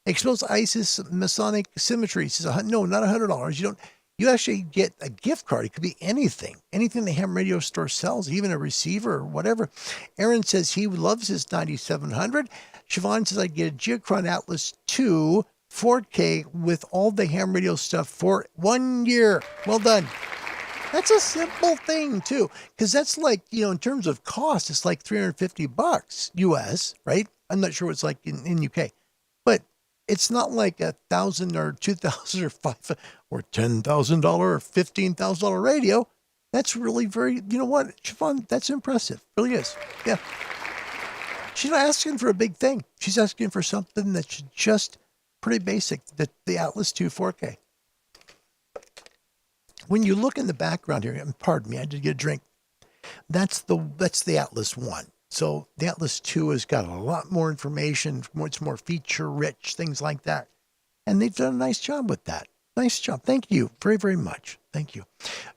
Exposed ISIS Masonic Symmetry says, no, not $100. You actually get a gift card. It could be anything the ham radio store sells, even a receiver or whatever. Aaron says he loves his 9700. Siobhan says I'd get a Geochron Atlas 2 4K with all the ham radio stuff for 1 year. Well done. That's a simple thing too, because that's like, in terms of cost, it's like $350 US, right? I'm not sure what it's like in UK, but it's not like $1,000 or $2,000 or $5,000 or $10,000 or $15,000 radio. That's really very, Siobhan, that's impressive. Really is. Yeah. She's not asking for a big thing. She's asking for something that's just pretty basic, the Atlas 2 4K. When you look in the background here, and pardon me, I did get a drink. That's the Atlas 1. So the Atlas 2 has got a lot more information. It's more feature rich, things like that. And they've done a nice job with that. Nice job. Thank you very, very much. Thank you.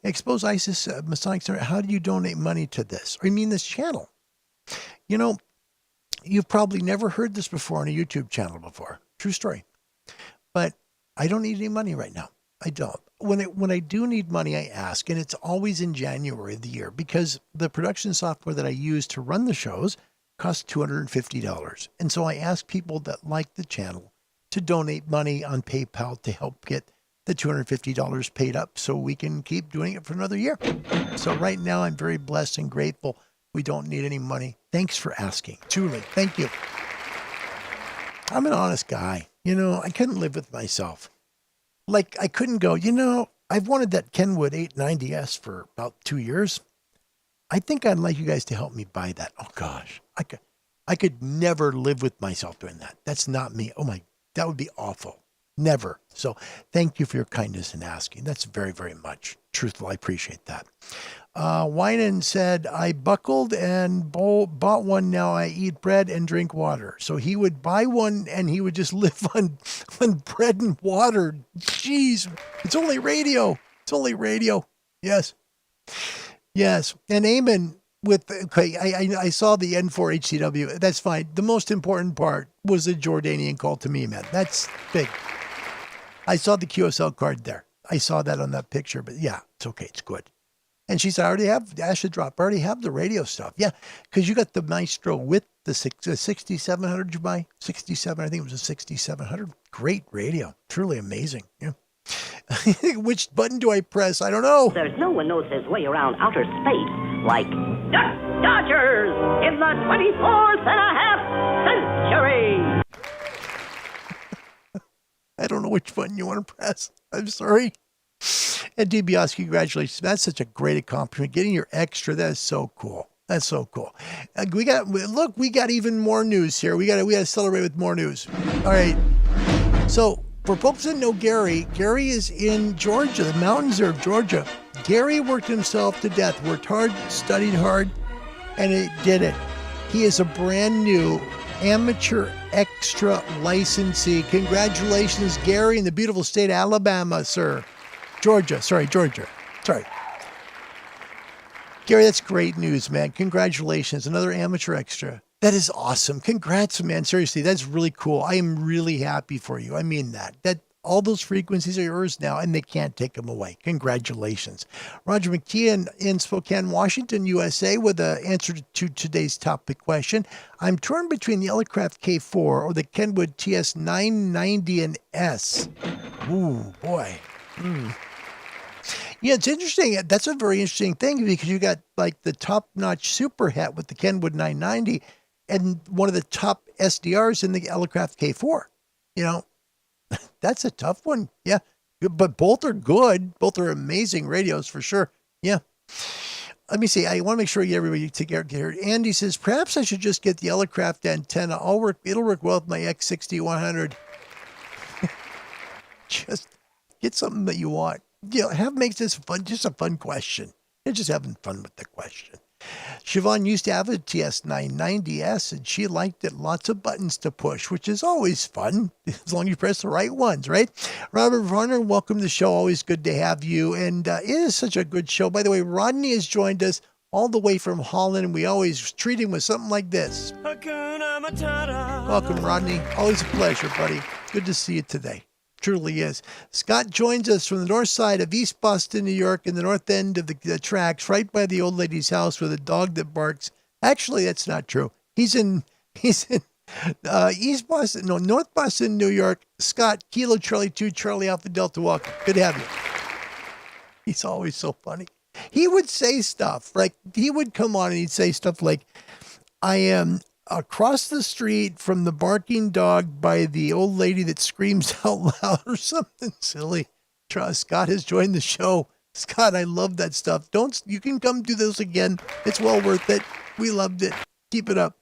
Expose ISIS Masonic Center. How do you donate money to this? Or you mean this channel? You've probably never heard this before on a YouTube channel before. True story. But I don't need any money right now. I don't. When I do need money, I ask, and it's always in January of the year because the production software that I use to run the shows costs $250. And so I ask people that like the channel to donate money on PayPal to help get the $250 paid up so we can keep doing it for another year. So right now, I'm very blessed and grateful. We don't need any money. Thanks for asking. Truly. Thank you. I'm an honest guy. I couldn't live with myself. Like, I couldn't go, I've wanted that Kenwood 890S for about 2 years. I think I'd like you guys to help me buy that. Oh, gosh. I could never live with myself doing that. That's not me. Oh my, that would be awful. Never. So thank you for your kindness in asking. That's very, very much truthful. I appreciate that. Winan said, I buckled and bought one. Now I eat bread and drink water. So he would buy one and he would just live on bread and water. Jeez, it's only radio. It's only radio. Yes. Yes. And Eamon I saw the N4 HCW. That's fine. The most important part was the Jordanian call to me, man. That's big. I saw the QSL card there. I saw that on that picture, but yeah, it's okay. It's good. And she said, I already have Acid Drop. I already have the radio stuff. Yeah, because you got the Maestro with the 6700. Did you buy 67? I think it was a 6700. Great radio. Truly amazing. Yeah. Which button do I press? I don't know. There's no one knows his way around outer space like Dodgers in the 24th and a half century. I don't know which button you want to press. I'm sorry. And DiBiase, congratulations. That's such a great accomplishment. Getting your extra, that is so cool. That's so cool. We got even more news here. We got to celebrate with more news. All right. So for folks that know Gary is in Georgia, the mountains are of Georgia. Gary worked himself to death, worked hard, studied hard, and it did it. He is a brand new amateur extra licensee. Congratulations, Gary, in the beautiful state of Alabama, sir. Georgia. Gary, that's great news, man. Congratulations. Another amateur extra. That is awesome. Congrats, man. Seriously, that's really cool. I am really happy for you. I mean that. All those frequencies are yours now, and they can't take them away. Congratulations. Roger McKeon in Spokane, Washington, USA, with an answer to today's topic question. I'm torn between the Elecraft K4 or the Kenwood TS 990 and S. Ooh, boy. Yeah, it's interesting. That's a very interesting thing because you got like the top-notch super hat with the Kenwood 990 and one of the top SDRs in the Elecraft K4. You know, that's a tough one. Yeah. But both are good. Both are amazing radios for sure. Yeah. Let me see. I want to make sure you get everybody together. Andy says, perhaps I should just get the Elecraft antenna. It'll work well with my X6100. Just get something that you want. You know, make this fun, just a fun question. You're just having fun with the question. Siobhan used to have a TS990S, and she liked it. Lots of buttons to push, which is always fun, as long as you press the right ones, right? Robert Varner, welcome to the show. Always good to have you. And it is such a good show. By the way, Rodney has joined us all the way from Holland, and we always treat him with something like this. Welcome, Rodney. Always a pleasure, buddy. Good to see you today. Truly is. Scott joins us from the north side of East Boston, New York, in the north end of the tracks, right by the old lady's house with a dog that barks. Actually, that's not true. He's in East Boston, no, North Boston, New York. Scott, Kilo Charlie 2, Charlie Alpha Delta, welcome. Good to have you. He's always so funny. He would say stuff, like he would come on and he'd say stuff like, I am across the street from the barking dog by the old lady that screams out loud or something silly. Scott has joined the show. Scott, I love that stuff. You can come do this again. It's well worth it. We loved it. Keep it up.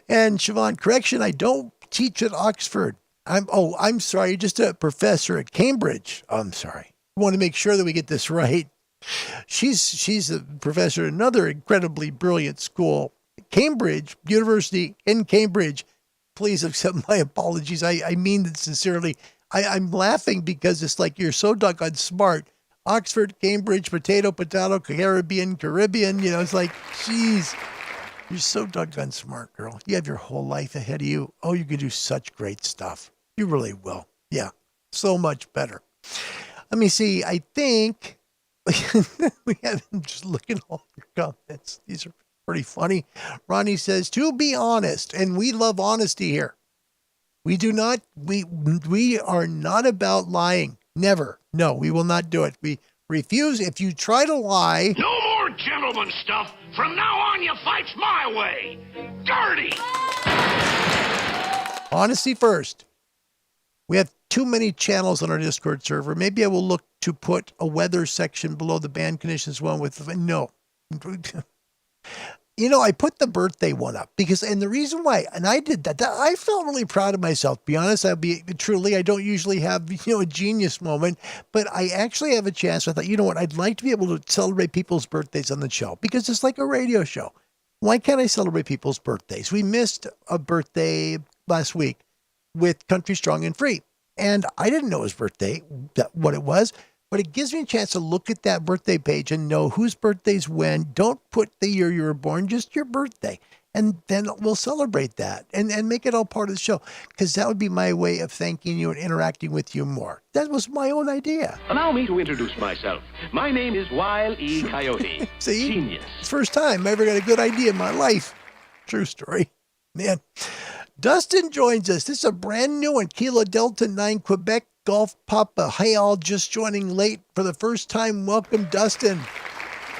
And Siobhan, correction, I don't teach at Oxford. I'm sorry, just a professor at Cambridge. I'm sorry. We want to make sure that we get this right. She's a professor at another incredibly brilliant school, Cambridge University in Cambridge. Please accept my apologies. I mean that sincerely. I'm laughing because it's like you're so doggone smart. Oxford, Cambridge, potato, Caribbean. You know, it's like, geez, you're so doggone smart, girl. You have your whole life ahead of you. Oh, you can do such great stuff. You really will. Yeah, so much better. Let me see. I think I'm just looking at all your comments. These are pretty funny. Ronnie says, to be honest, and we love honesty here. We are not about lying. Never. No, we will not do it. We refuse. If you try to lie. No more gentleman stuff. From now on, you fights my way. Dirty. Honesty first. We have too many channels on our Discord server. Maybe I will look to put a weather section below the band conditions one with, no. I put the birthday one up and the reason why, and I did that I felt really proud of myself. To be honest, I don't usually have, a genius moment, but I actually have a chance. I thought, you know what, I'd like to be able to celebrate people's birthdays on the show because it's like a radio show. Why can't I celebrate people's birthdays? We missed a birthday last week with Country Strong and Free, and I didn't know his birthday, what it was. But it gives me a chance to look at that birthday page and know whose birthday's when. Don't put the year you were born, just your birthday. And then we'll celebrate that and make it all part of the show. Because that would be my way of thanking you and interacting with you more. That was my own idea. Allow me to introduce myself. My name is Wile E. Coyote. See? Genius. It's the first time I ever got a good idea in my life. True story. Man. Dustin joins us. This is a brand new one. Kilo Delta 9 Quebec Golf Papa. Hey, all just joining late for the first time. Welcome, Dustin.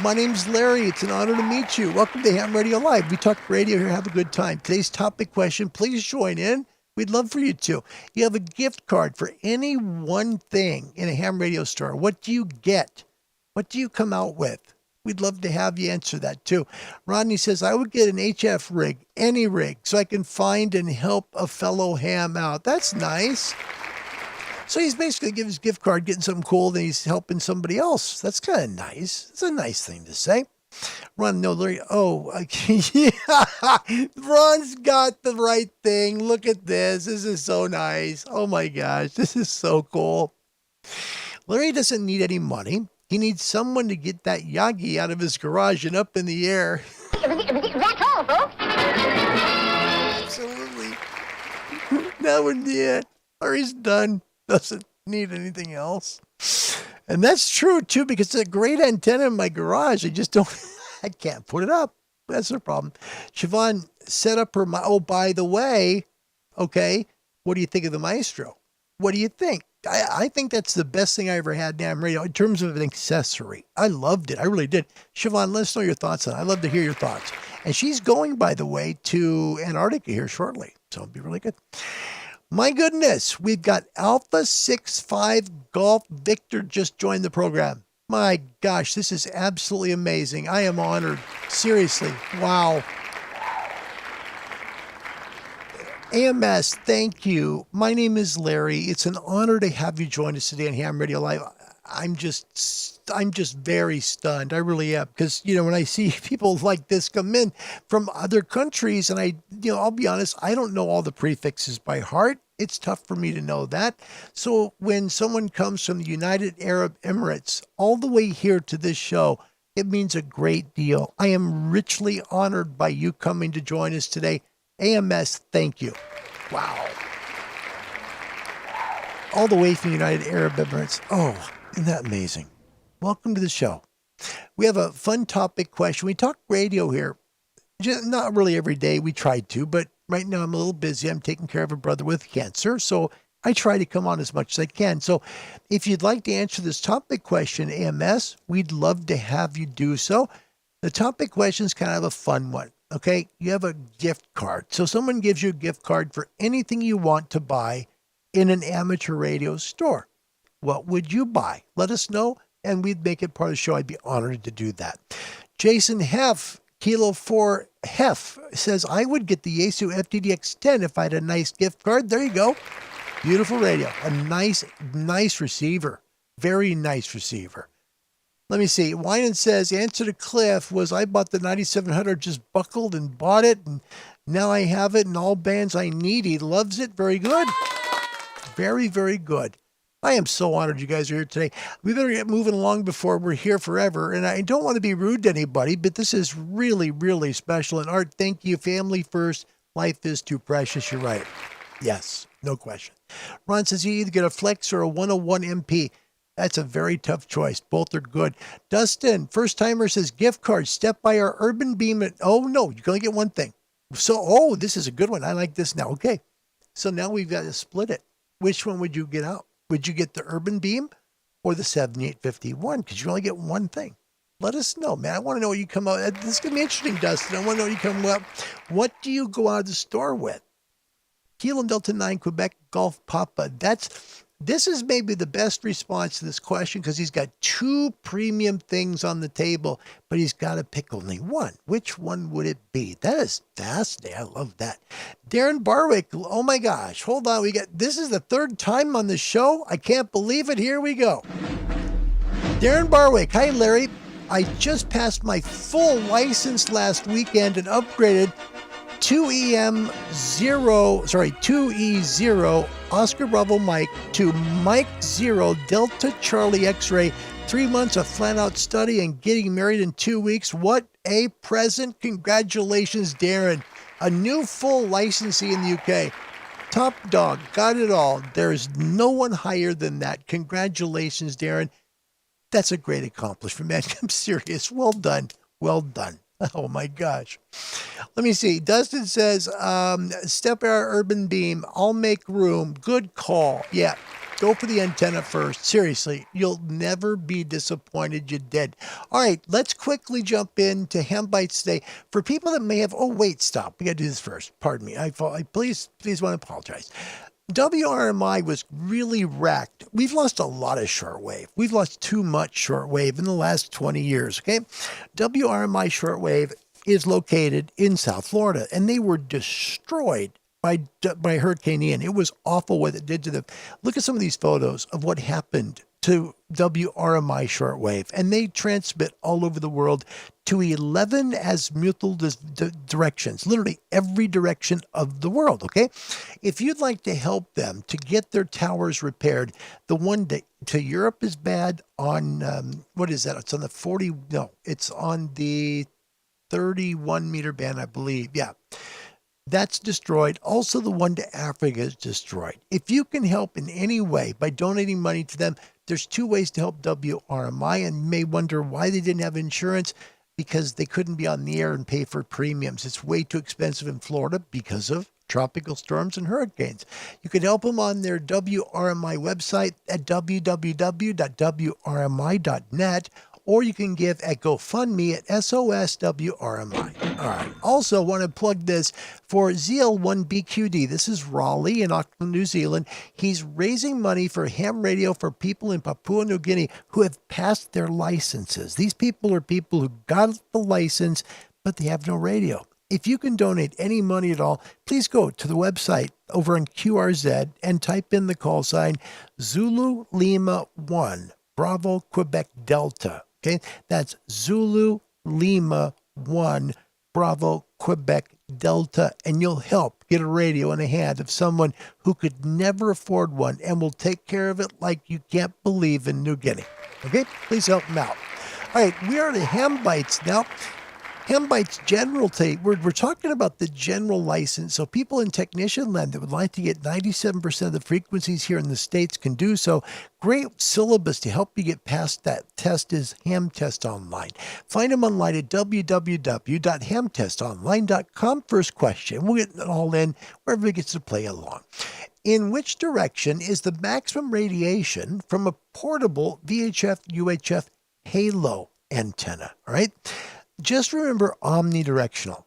My name's Larry. It's an honor to meet you. Welcome to Ham Radio Live. We talk radio here. Have a good time. Today's topic question, please join in. We'd love for you to. You have a gift card for any one thing in a ham radio store. What do you get? What do you come out with? We'd love to have you answer that too. Rodney says, I would get an HF rig, any rig, so I can find and help a fellow ham out. That's nice. So he's basically giving his gift card, getting something cool, then he's helping somebody else. That's kind of nice. It's a nice thing to say. Ron, no, Larry. Oh, yeah. Ron's got the right thing. Look at this. This is so nice. Oh my gosh, this is so cool. Larry doesn't need any money. He needs someone to get that Yagi out of his garage and up in the air. That's all, folks. Absolutely. That would be it. Larry's done. Doesn't need anything else. And that's true too, because it's a great antenna in my garage. I can't put it up. That's the problem. Siobhan set up her, by the way, okay, what do you think of the Maestro? What do you think? I think that's the best thing I ever had in ham radio in terms of an accessory. I loved it. I really did. Siobhan, let us know your thoughts on it. I'd love to hear your thoughts. And she's going, by the way, to Antarctica here shortly. So it'll be really good. My goodness, we've got Alpha 65 Golf Victor just joined the program. My gosh, this is absolutely amazing. I am honored. Seriously. Wow. AMS, thank you. My name is Larry. It's an honor to have you join us today on Ham Radio Live. I'm just very stunned. I really am. Because, when I see people like this come in from other countries, and I'll be honest, I don't know all the prefixes by heart. It's tough for me to know that. So when someone comes from the United Arab Emirates all the way here to this show, it means a great deal. I am richly honored by you coming to join us today. AMS, thank you. Wow. All the way from the United Arab Emirates. Oh, isn't that amazing? Welcome to the show. We have a fun topic question. We talk radio here. Not really every day. We try to, but right now I'm a little busy. I'm taking care of a brother with cancer, so I try to come on as much as I can. So if you'd like to answer this topic question, AMS, we'd love to have you do so. The topic question is kind of a fun one. Okay, you have a gift card. So someone gives you a gift card for anything you want to buy in an amateur radio store. What would you buy? Let us know, and we'd make it part of the show. I'd be honored to do that. Jason Heff, Kilo 4 Heff, says, I would get the Yaesu FDDX10 if I had a nice gift card. There you go. Beautiful radio. A nice receiver. Very nice receiver. Let me see. Winan says, answer to Cliff was, I bought the 9700, just buckled and bought it, and now I have it in all bands I need. He loves it. Very good. Very, very good. I am so honored you guys are here today. We better get moving along before we're here forever. And I don't want to be rude to anybody, but this is really, really special. And Art, thank you. Family first. Life is too precious. You're right. Yes, no question. Ron says you either get a Flex or a 101 MP. That's a very tough choice. Both are good. Dustin, first timer, says gift card. Step by our Urban Beam. Oh, no, you can only get one thing. So, this is a good one. I like this now. Okay. So now we've got to split it. Which one would you get out? Would you get the Urban Beam or the 7851? Because you only get one thing. Let us know, man. I want to know what you come out. This is going to be interesting, Dustin. I want to know what you come up. What do you go out of the store with? Kilo Delta 9 Quebec Golf Papa. That's This is maybe the best response to this question because he's got two premium things on the table, but he's got to pick only one. Which one would it be? That is fascinating. I love that. Darren Barwick, oh my gosh, hold on. This is the third time on the show. I can't believe it. Here we go. Darren Barwick, hi Larry. I just passed my full license last weekend and upgraded 2E0 Oscar Bravo Mike to Mike 0 Delta Charlie X-Ray. 3 months of flat-out study and getting married in 2 weeks. What a present. Congratulations, Darren. A new full licensee in the UK. Top dog. Got it all. There's no one higher than that. Congratulations, Darren. That's a great accomplishment, man. I'm serious. Well done. Well done. Oh my gosh. Let me see. Dustin says, Step Air Urban Beam. I'll make room. Good call. Yeah. Go for the antenna first. Seriously, you'll never be disappointed you did. All right, let's quickly jump into Ham Bites today. For people that may have, oh wait, stop. We got to do this first. Pardon me. I please want to apologize. WRMI was really wrecked. We've lost a lot of shortwave. We've lost too much shortwave in the last 20 years, okay? WRMI shortwave is located in South Florida, and they were destroyed by Hurricane Ian. It was awful what it did to them. Look at some of these photos of what happened to WRMI shortwave, and they transmit all over the world to 11 azimuthal directions, literally every direction of the world, okay? If you'd like to help them to get their towers repaired, the one to Europe is bad on, what is that? It's on the it's on the 31 meter band, I believe. Yeah. That's destroyed. Also, the one to Africa is destroyed. If you can help in any way by donating money to them, there's two ways to help WRMI, and you may wonder why they didn't have insurance, because they couldn't be on the air and pay for premiums. It's way too expensive in Florida because of tropical storms and hurricanes. You can help them on their WRMI website at www.wrmi.net, or you can give at GoFundMe at SOSWRMI. All right. Also, want to plug this for ZL1BQD. This is Raleigh in Auckland, New Zealand. He's raising money for ham radio for people in Papua New Guinea who have passed their licenses. These people are people who got the license, but they have no radio. If you can donate any money at all, please go to the website over on QRZ and type in the call sign Zulu Lima 1, Bravo Quebec Delta. Okay, that's Zulu Lima 1, Bravo Quebec Delta, and you'll help get a radio in the hand of someone who could never afford one and will take care of it like you can't believe in New Guinea. Okay, please help them out. All right, we are the Ham Bites now. Ham Bites General tape. We're talking about the general license. So people in technician land that would like to get 97% of the frequencies here in the States can do so. Great syllabus to help you get past that test is Ham Test Online. Find them online at www.hamtestonline.com. First question. We'll get it all in wherever it gets to play along. In which direction is the maximum radiation from a portable VHF UHF halo antenna? All right. Just remember omnidirectional.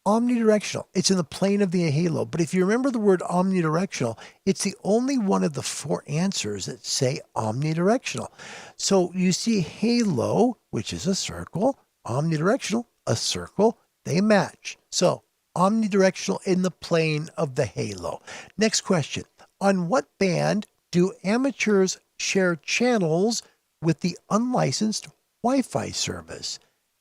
Omnidirectional. It's in the plane of the halo. But if you remember the word omnidirectional, it's the only one of the four answers that say omnidirectional. So you see halo, which is a circle, omnidirectional, a circle, they match. So omnidirectional in the plane of the halo. Next question. On what band do amateurs share channels with the unlicensed Wi-Fi service?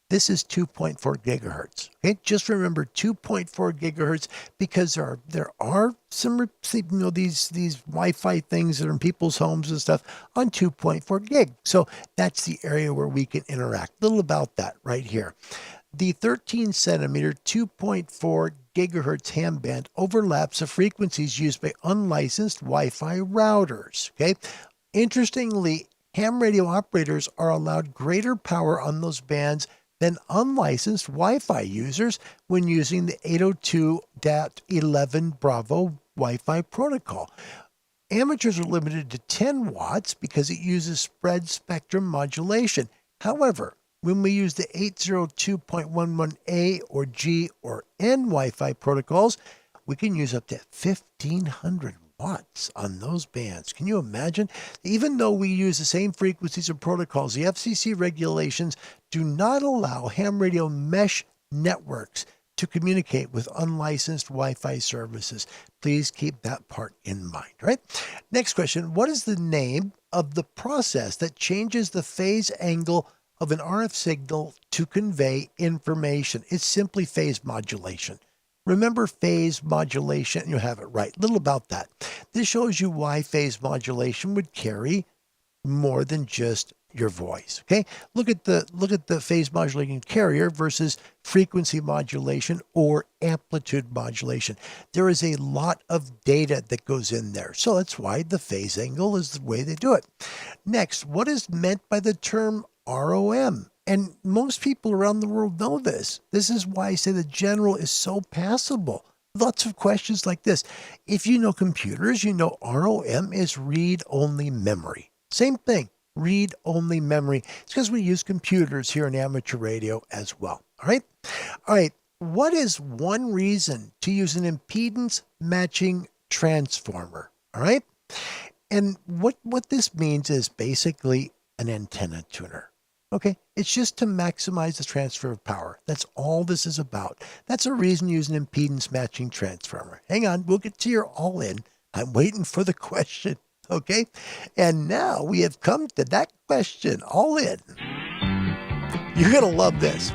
This is 2.4 gigahertz. Okay, just remember 2.4 gigahertz because there are some these Wi-Fi things that are in people's homes and stuff on 2.4 gig. So that's the area where we can interact. A little about that right here. The 13 centimeter 2.4 gigahertz ham band overlaps the frequencies used by unlicensed Wi-Fi routers. Okay, interestingly, ham radio operators are allowed greater power on those bands than unlicensed Wi-Fi users when using the 802.11 Bravo Wi-Fi protocol. Amateurs are limited to 10 watts because it uses spread spectrum modulation. However, when we use the 802.11a or G or N Wi-Fi protocols, we can use up to 1,500 watts on those bands. Can you imagine? Even though we use the same frequencies and protocols, the FCC regulations do not allow ham radio mesh networks to communicate with unlicensed Wi-Fi services. Please keep that part in mind, right? Next question. What is the name of the process that changes the phase angle of an RF signal to convey information? It's simply phase modulation. Remember phase modulation, you have it right. Little about that. This shows you why phase modulation would carry more than just your voice. Okay, look at the phase modulating carrier versus frequency modulation or amplitude modulation. There is a lot of data that goes in there, so that's why the phase angle is the way they do it. Next, what is meant by the term ROM? And most people around the world know this. This is why I say the general is so passable. Lots of questions like this. If you know computers, you know ROM is read-only memory. Same thing, read-only memory. It's because we use computers here in amateur radio as well. All right. What is one reason to use an impedance matching transformer? All right. And what this means is basically an antenna tuner. Okay, it's just to maximize the transfer of power. That's all this is about. That's a reason to use an impedance matching transformer. Hang on, we'll get to your all in. I'm waiting for the question. Okay, and now we have come to that question, all in. You're gonna love this.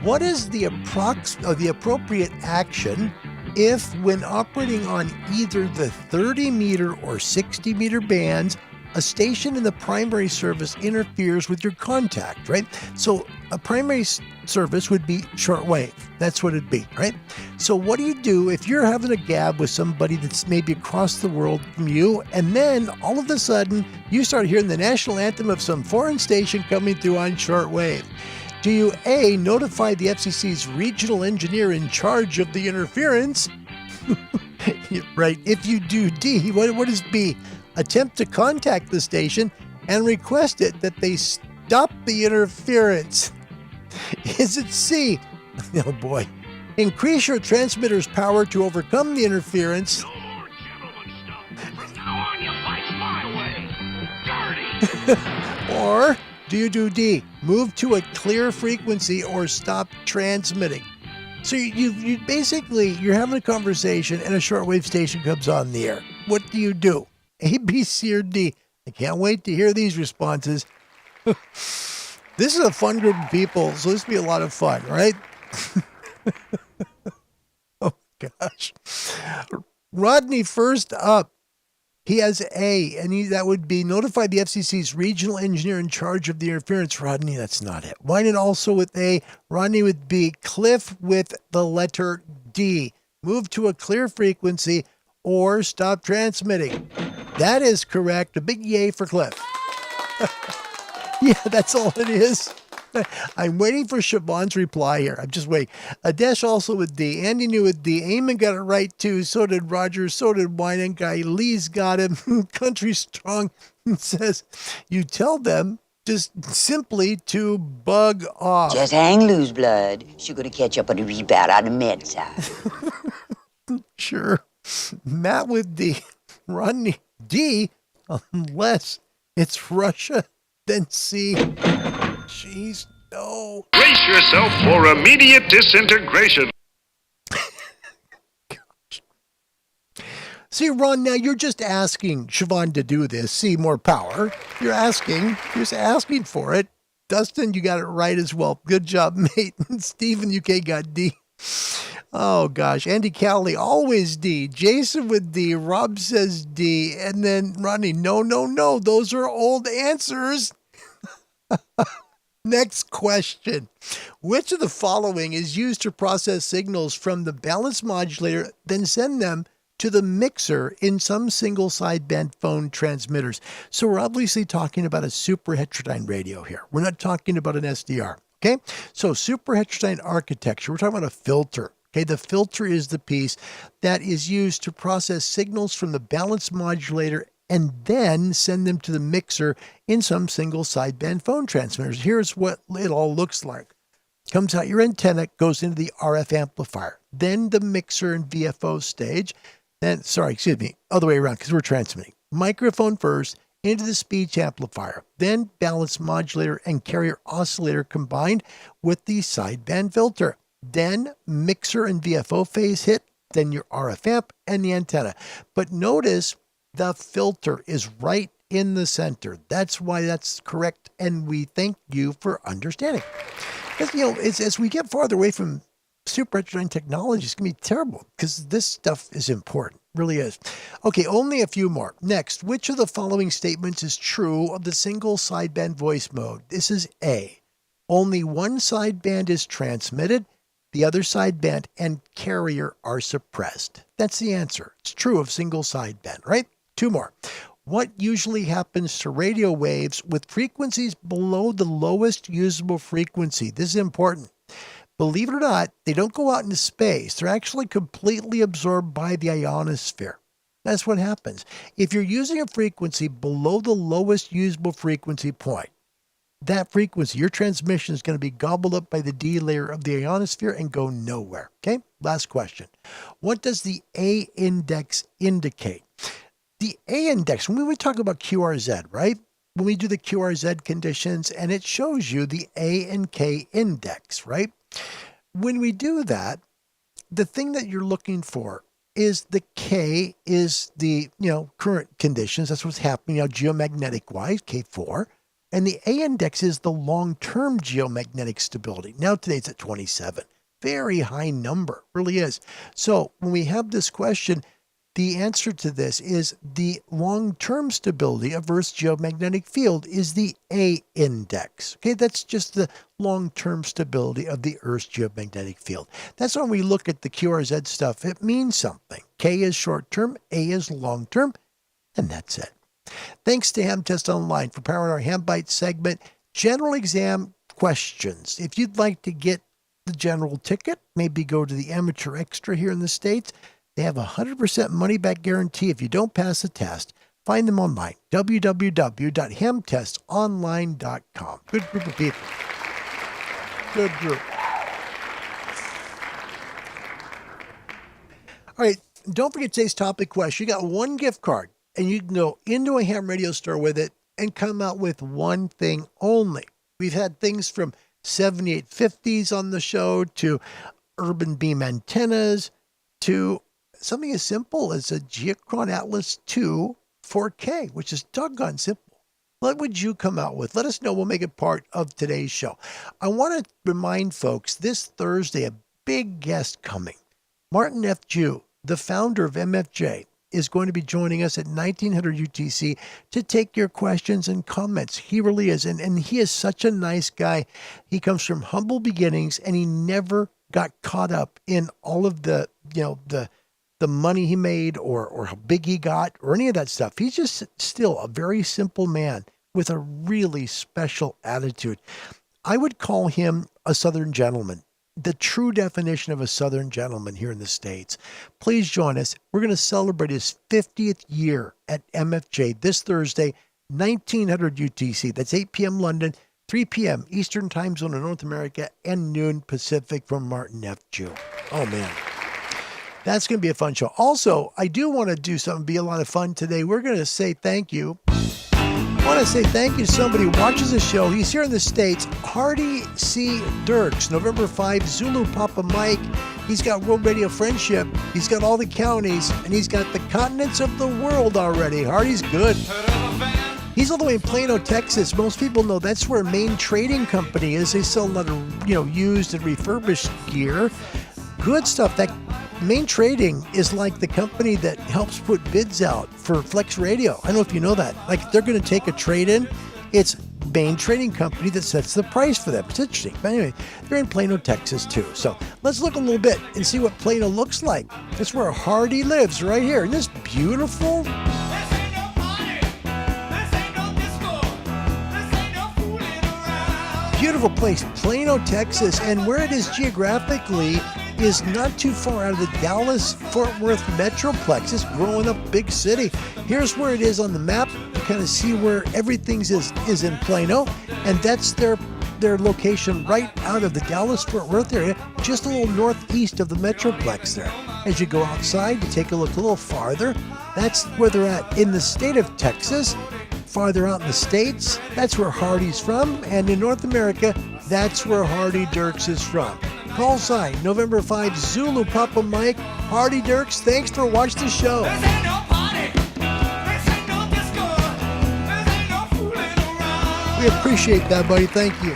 What is the appropriate action if, when operating on either the 30-meter or 60-meter bands, a station in the primary service interferes with your contact, right? So a primary service would be shortwave. That's what it'd be, right? So what do you do if you're having a gab with somebody that's maybe across the world from you, and then all of a sudden you start hearing the national anthem of some foreign station coming through on shortwave? Do you A, notify the FCC's regional engineer in charge of the interference? Right. If you do D, what is B? Attempt to contact the station and request it that they stop the interference. Is it C? Oh boy. Increase your transmitter's power to overcome the interference. No more gentleman stuff. From now on, you fight my way. Dirty. Or do you do D? Move to a clear frequency or stop transmitting. So you basically, you're having a conversation and a shortwave station comes on the air. What do you do? A, B, C, or D? I can't wait to hear these responses. This is a fun group of people, so this will be a lot of fun, right? Oh, gosh. Rodney, first up, he has A, and that would be notify the FCC's regional engineer in charge of the interference. Rodney, that's not it. Wynand also with A. Rodney with B. Cliff with the letter D. Move to a clear frequency or stop transmitting. That is correct. A big yay for Cliff. Yeah, that's all it is. I'm waiting for Siobhan's reply here. I'm just waiting. Adesh also with D. Andy knew with D. Eamon got it right too. So did Roger. So did Wynand guy. Lee's got him. Country Strong says, you tell them just simply to bug off. Just hang loose, blood. She's gonna catch up on the rebound on the med side. Sure. Matt with D. Rodney D. Unless it's Russia, then C. Jeez, no. Brace yourself for immediate disintegration. See, Ron, now you're just asking Siobhan to do this. See, more power. You're just asking for it. Dustin, you got it right as well. Good job, mate. Stephen, UK got D. Oh, gosh. Andy Cowley, always D. Jason with D. Rob says D. And then Rodney, no. Those are old answers. Next question. Which of the following is used to process signals from the balanced modulator, then send them to the mixer in some single sideband phone transmitters? So we're obviously talking about a super heterodyne radio here. We're not talking about an SDR. Okay? So super heterodyne architecture. We're talking about a filter. Okay, the filter is the piece that is used to process signals from the balanced modulator and then send them to the mixer in some single sideband phone transmitters. Here's what it all looks like. Comes out your antenna, goes into the RF amplifier, then the mixer and VFO stage, Then, other way around because we're transmitting. Microphone first, into the speech amplifier, then balance modulator and carrier oscillator combined with the sideband filter. Then mixer and VFO phase hit, then your RF amp and the antenna. But notice the filter is right in the center. That's why that's correct, and we thank you for understanding. As we get farther away from super heterodyne technology, it's going to be terrible because this stuff is important. Really is. Okay, only a few more. Next, which of the following statements is true of the single sideband voice mode? This is A. Only one sideband is transmitted. The other sideband and carrier are suppressed. That's the answer. It's true of single sideband, right? Two more. What usually happens to radio waves with frequencies below the lowest usable frequency? This is important. Believe it or not, they don't go out into space. They're actually completely absorbed by the ionosphere. That's what happens. If you're using a frequency below the lowest usable frequency point, that frequency, your transmission is going to be gobbled up by the D layer of the ionosphere and go nowhere. Okay? Last question. What does the A index indicate? The A index, when we talk about QRZ, right? When we do the QRZ conditions, and it shows you the A and K index, right? When we do that, the thing that you're looking for is the K is the, current conditions. That's what's happening now geomagnetic-wise, K4. And the A index is the long-term geomagnetic stability. Now today it's at 27. Very high number, really is. So when we have this question, the answer to this is the long-term stability of Earth's geomagnetic field is the A index. Okay, that's just the long-term stability of the Earth's geomagnetic field. That's when we look at the QRZ stuff. It means something. K is short-term, A is long-term, and that's it. Thanks to Ham Test Online for powering our Ham Bite segment. General exam questions. If you'd like to get the general ticket, maybe go to the Amateur Extra here in the States. They have a 100% money-back guarantee if you don't pass the test. Find them online, www.hamtestonline.com. Good group of people. Good group. All right, don't forget today's topic question. You got one gift card, and you can go into a ham radio store with it and come out with one thing only. We've had things from 7850s on the show to urban beam antennas to something as simple as a Geochron Atlas 2 4K, which is doggone simple. What would you come out with? Let us know. We'll make it part of today's show. I want to remind folks this Thursday, a big guest coming. Martin F Jue, the founder of MFJ, is going to be joining us at 1900 UTC to take your questions and comments. He really is. And he is such a nice guy. He comes from humble beginnings, and he never got caught up in all of the money he made or how big he got or any of that stuff. He's just still a very simple man with a really special attitude. I would call him a Southern gentleman, the true definition of a Southern gentleman here in the States. Please join us. We're going to celebrate his 50th year at MFJ this Thursday, 1900 UTC. That's 8 p.m. London, 3 p.m. Eastern Time Zone in North America, and noon Pacific from Martin F Jue. Oh, man. That's going to be a fun show. Also, I do want to do something, be a lot of fun today. We're going to say thank you. I want to say thank you to somebody who watches the show. He's here in the States. Hardy C. Dirks, November 5, Zulu Papa Mike. He's got World Radio Friendship. He's got all the counties, and he's got the continents of the world already. Hardy's good. He's all the way in Plano, Texas. Most people know that's where Main Trading Company is. They sell a lot of, used and refurbished gear. Good stuff. That Main Trading is like the company that helps put bids out for Flex Radio. I don't know if you know that. Like, they're going to take a trade-in. It's Main Trading Company that sets the price for them. It's interesting. But anyway, they're in Plano, Texas, too. So let's look a little bit and see what Plano looks like. That's where Hardy lives, right here. Isn't this beautiful? Beautiful place, Plano, Texas. And where it is geographically is not too far out of the Dallas-Fort Worth Metroplex. It's growing up big city. Here's where it is on the map. You kind of see where everything is in Plano, and that's their location right out of the Dallas-Fort Worth area, just a little northeast of the Metroplex there. As you go outside, you take a look a little farther. That's where they're at in the state of Texas. Farther out in the States, that's where Hardy's from. And in North America, that's where Hardy Dirks is from. Call sign, November 5, Zulu Papa Mike. Hardy Dirks, thanks for watching the show. We appreciate that, buddy. Thank you.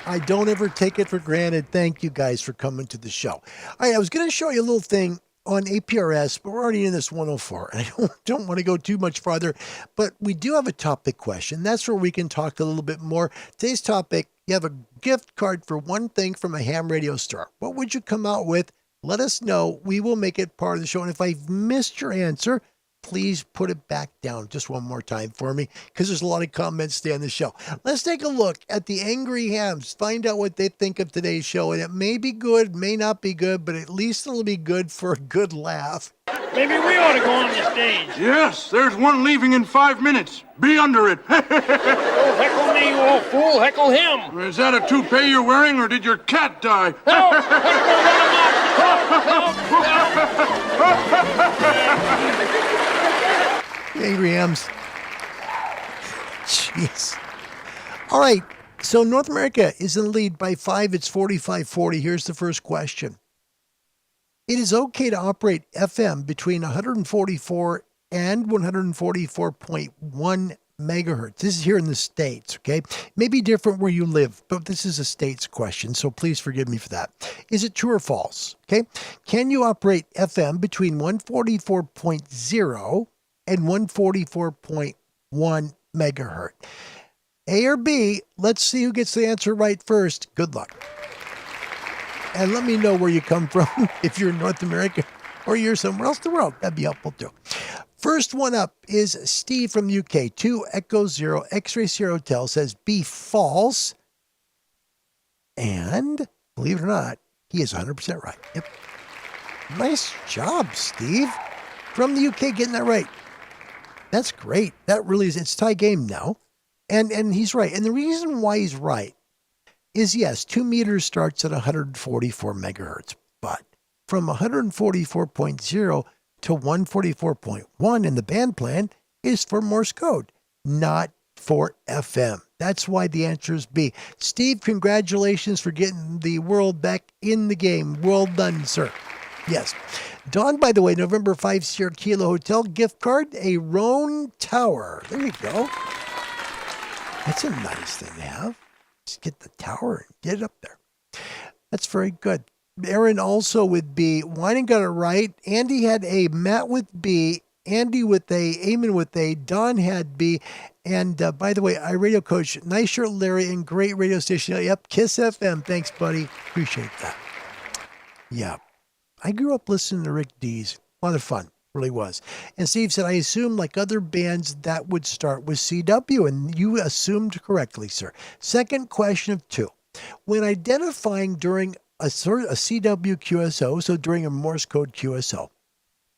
I don't ever take it for granted. Thank you guys for coming to the show. All right, I was going to show you a little thing on APRS, but we're already in this 104, and I don't want to go too much farther, but we do have a topic question. That's where we can talk a little bit more. Today's topic, you have a gift card for one thing from a ham radio store. What would you come out with? Let us know. We will make it part of the show, and if I've missed your answer, please put it back down just one more time for me, because there's a lot of comments today on the show. Let's take a look at the Angry Hams, find out what they think of today's show, and it may be good, may not be good, but at least it'll be good for a good laugh. Maybe we ought to go on the stage. Yes, there's one leaving in 5 minutes. Be under it. Oh, heckle me, you old fool. Heckle him. Is that a toupee you're wearing, or did your cat die? Help! Help! Angry Hams. Jeez. All right. So North America is in the lead by 5. It's 45-40. Here's the first question. It is okay to operate FM between 144 and 144.1 megahertz. This is here in the States, okay? Maybe different where you live, but this is a States question, so please forgive me for that. Is it true or false? Okay. Can you operate FM between 144.0 and 144.1 megahertz? A or B? Let's see who gets the answer right first. Good luck. And let me know where you come from, if you're in North America or you're somewhere else in the world. That'd be helpful too. First one up is Steve from the UK. 2 Echo 0 X-Ray Sierra Hotel says B, false. And believe it or not, he is 100% right. Yep. Nice job, Steve. From the UK, getting that right. That's great. That really is, it's tie game now. And he's right. And the reason why he's right is, yes, 2 meters starts at 144 megahertz, but from 144.0 to 144.1 in the band plan is for Morse code, not for FM. That's why the answer is B. Steve, congratulations for getting the world back in the game. Well done, sir. Yes. Don, by the way, November 5 Sierra Kilo Hotel gift card, a Roan Tower. There you go. That's a nice thing to have. Just get the tower and get it up there. That's very good. Aaron also with B. Winan got it right. Andy had A. Matt with B. Andy with A. Eamon with A. Don had B. And by the way, iRadio Coach, nice shirt, Larry, and great radio station. Yep, Kiss FM. Thanks, buddy. Appreciate that. Yeah. I grew up listening to Rick Dees. A lot of fun. Really was. And Steve said, I assume like other bands that would start with CW. And you assumed correctly, sir. Second question of 2. When identifying during a CW QSO, so during a Morse code QSO,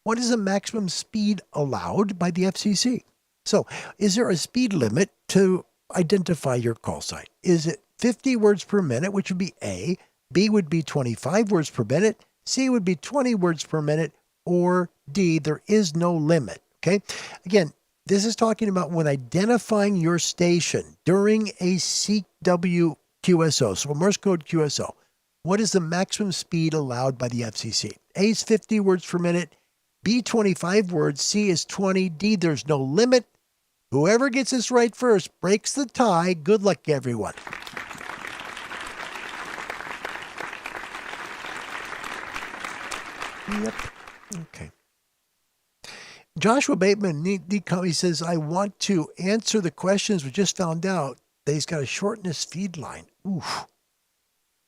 what is the maximum speed allowed by the FCC? So is there a speed limit to identify your call sign? Is it 50 words per minute, which would be A? B would be 25 words per minute. C would be 20 words per minute. Or D, there is no limit. Okay. Again, this is talking about when identifying your station during a CW QSO, so a Morse code QSO. What is the maximum speed allowed by the FCC? A is 50 words per minute. B, 25 words. C is 20. D, there's no limit. Whoever gets this right first breaks the tie. Good luck, everyone. Yep. Okay. Joshua Bateman, he says, I want to answer the questions. We just found out that he's got a shortness feed line. Oof.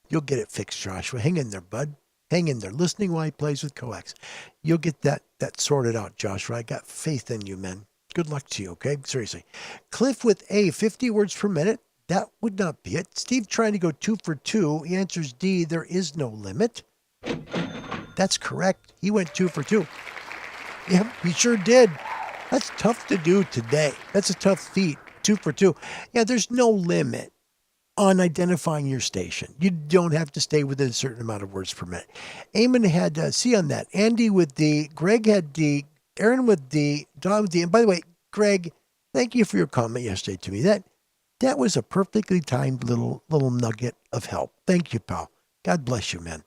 You'll get it fixed, Joshua. Hang in there, bud. Hang in there. Listening while he plays with coax. You'll get that sorted out, Joshua. I got faith in you, man. Good luck to you, okay? Seriously. Cliff with A, 50 words per minute. That would not be it. Steve trying to go 2 for 2. He answers D, there is no limit. That's correct. He went 2 for 2. Yep, he sure did. That's tough to do today. That's a tough feat. 2 for 2. Yeah, there's no limit. on identifying your station. You don't have to stay within a certain amount of words per minute. Eamon had C on that. Andy with D. Greg had D. Aaron with D. Don with D. And by the way, Greg, thank you for your comment yesterday to me. That was a perfectly timed little nugget of help. Thank you, pal. God bless you, man.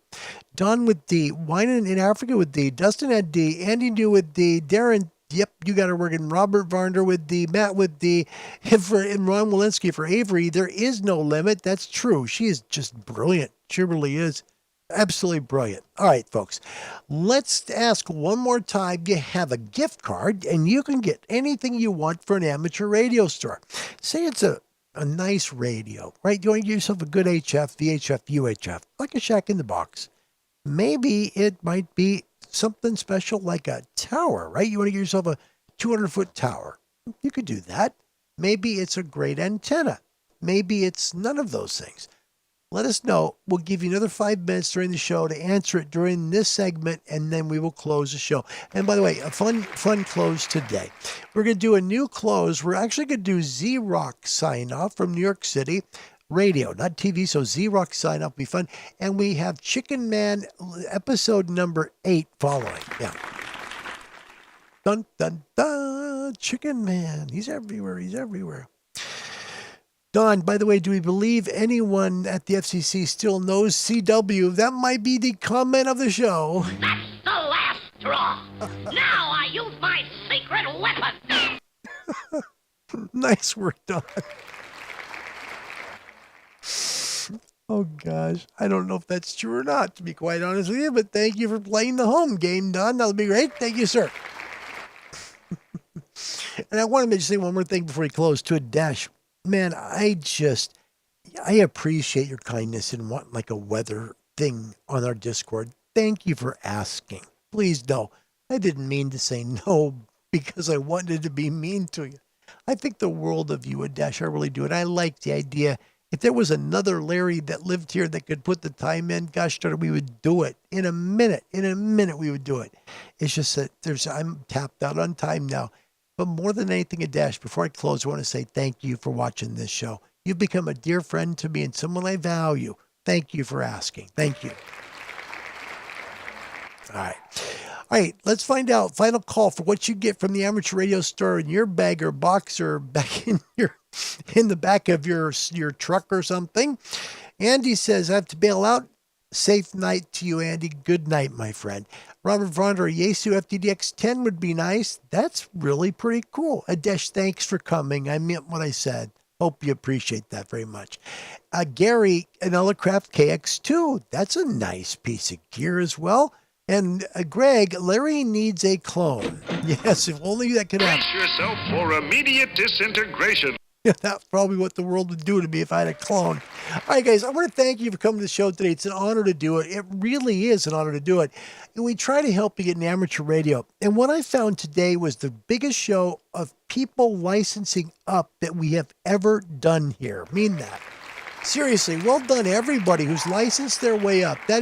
Don with D. Wine in Africa with D. Dustin had D. Andy knew with D. Darren, yep, you got to work in. Robert Varner with D. Matt with D. And Ron Walensky for Avery. There is no limit. That's true. She is just brilliant. She really is. Absolutely brilliant. All right, folks. Let's ask one more time. You have a gift card, and you can get anything you want for an amateur radio store. Say it's a nice radio, right? You want to get yourself a good HF, VHF, UHF, like a Shack in the Box. Maybe it might be something special like a tower, right? You want to get yourself a 200-foot tower. You could do that. Maybe it's a great antenna. Maybe it's none of those things. Let us know. We'll give you another 5 minutes during the show to answer it during this segment, and then we will close the show. And by the way, a fun close today. We're going to do a new close. We're actually going to do Z-Rock sign-off from New York City. Radio, not TV, so Z-Rock sign-off will be fun. And we have Chickenman episode number 8 following. Yeah. Dun, dun, dun. Chickenman. He's everywhere. Don, by the way, do we believe anyone at the FCC still knows CW? That might be the comment of the show. That's the last straw. Now I use my secret weapon. Nice work, Don. Oh, gosh. I don't know if that's true or not, to be quite honest with you, but thank you for playing the home game, Don. That'll be great. Thank you, sir. And I want to say one more thing before we close to a dash. Man, I appreciate your kindness and want like a weather thing on our Discord. Thank you for asking. Please, no. I didn't mean to say no because I wanted to be mean to you. I think the world of you, Dash. I really do. And I like the idea. If there was another Larry that lived here that could put the time in, gosh darn it, we would do it. In a minute, we would do it. It's just that I'm tapped out on time now. But more than anything, Dash, before I close, I want to say thank you for watching this show. You've become a dear friend to me and someone I value. Thank you for asking. Thank you. All right, let's find out. Final call for what you get from the amateur radio store in your bag or box or back in the back of your truck or something. Andy says, I have to bail out. Safe night to you, Andy. Good night, my friend. Robert Vonder, Yaesu FTDX 10 would be nice. That's really pretty cool. Adesh, thanks for coming. I meant what I said. Hope you appreciate that very much. Gary, an Craft KX2. That's a nice piece of gear as well. And Greg, Larry needs a clone. Yes, if only that could happen. Brace yourself for immediate disintegration. Yeah, that's probably what the world would do to me if I had a clone. All right, guys, I want to thank you for coming to the show today. It's an honor to do it. It really is an honor to do it. And we try to help you get in amateur radio. And what I found today was the biggest show of people licensing up that we have ever done here. I mean that. Seriously, well done, everybody who's licensed their way up. That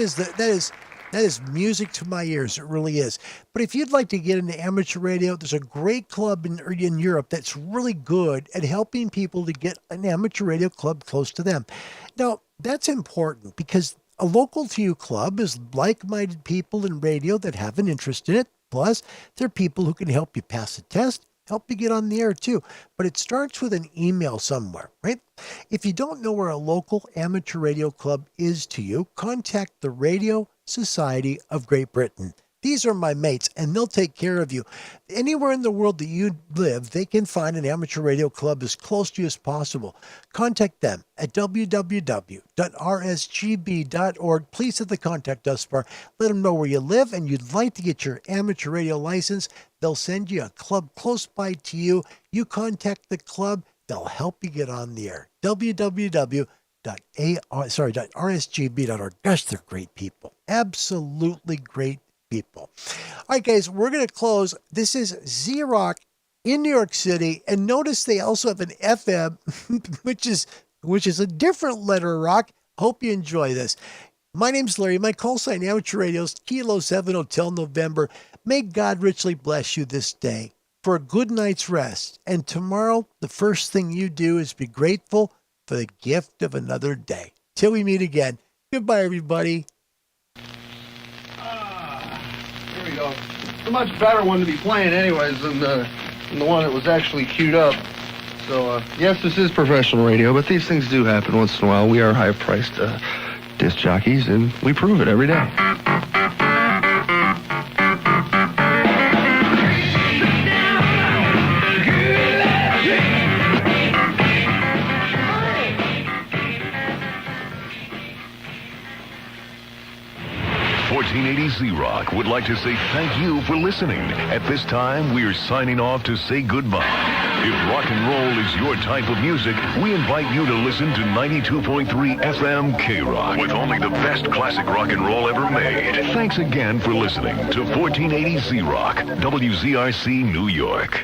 is music to my ears. It really is. But if you'd like to get into amateur radio, there's a great club in Europe that's really good at helping people to get an amateur radio club close to them. Now, that's important because a local to you club is like-minded people in radio that have an interest in it. Plus, they're people who can help you pass the test, help you get on the air too. But it starts with an email somewhere, right? If you don't know where a local amateur radio club is to you, contact the Radio Society of Great Britain. These are my mates, and they'll take care of you. Anywhere in the world that you live, they can find an amateur radio club as close to you as possible. Contact them at www.rsgb.org. Please hit the Contact Us bar. Let them know where you live and you'd like to get your amateur radio license. They'll send you a club close by to you. You contact the club. They'll help you get on the air. www.rsgb.org. Gosh, they're great people. Absolutely great people. All right, guys, we're going to close. This is Z-Rock in New York City. And notice they also have an FM, which is a different letter rock. Hope you enjoy this. My name's Larry. My call sign, Amateur Radio's Kilo 7 Hotel November. May God richly bless you this day for a good night's rest. And tomorrow, the first thing you do is be grateful for the gift of another day. Till we meet again, goodbye, everybody. Here we go. It's a much better one to be playing anyways than the one that was actually queued up. So, yes, this is professional radio, but these things do happen once in a while. We are high-priced disc jockeys, and we prove it every day. 1480 Z-Rock would like to say thank you for listening. At this time, we're signing off to say goodbye. If rock and roll is your type of music, we invite you to listen to 92.3 FM K-Rock with only the best classic rock and roll ever made. Thanks again for listening to 1480 Z-Rock, WZRC, New York.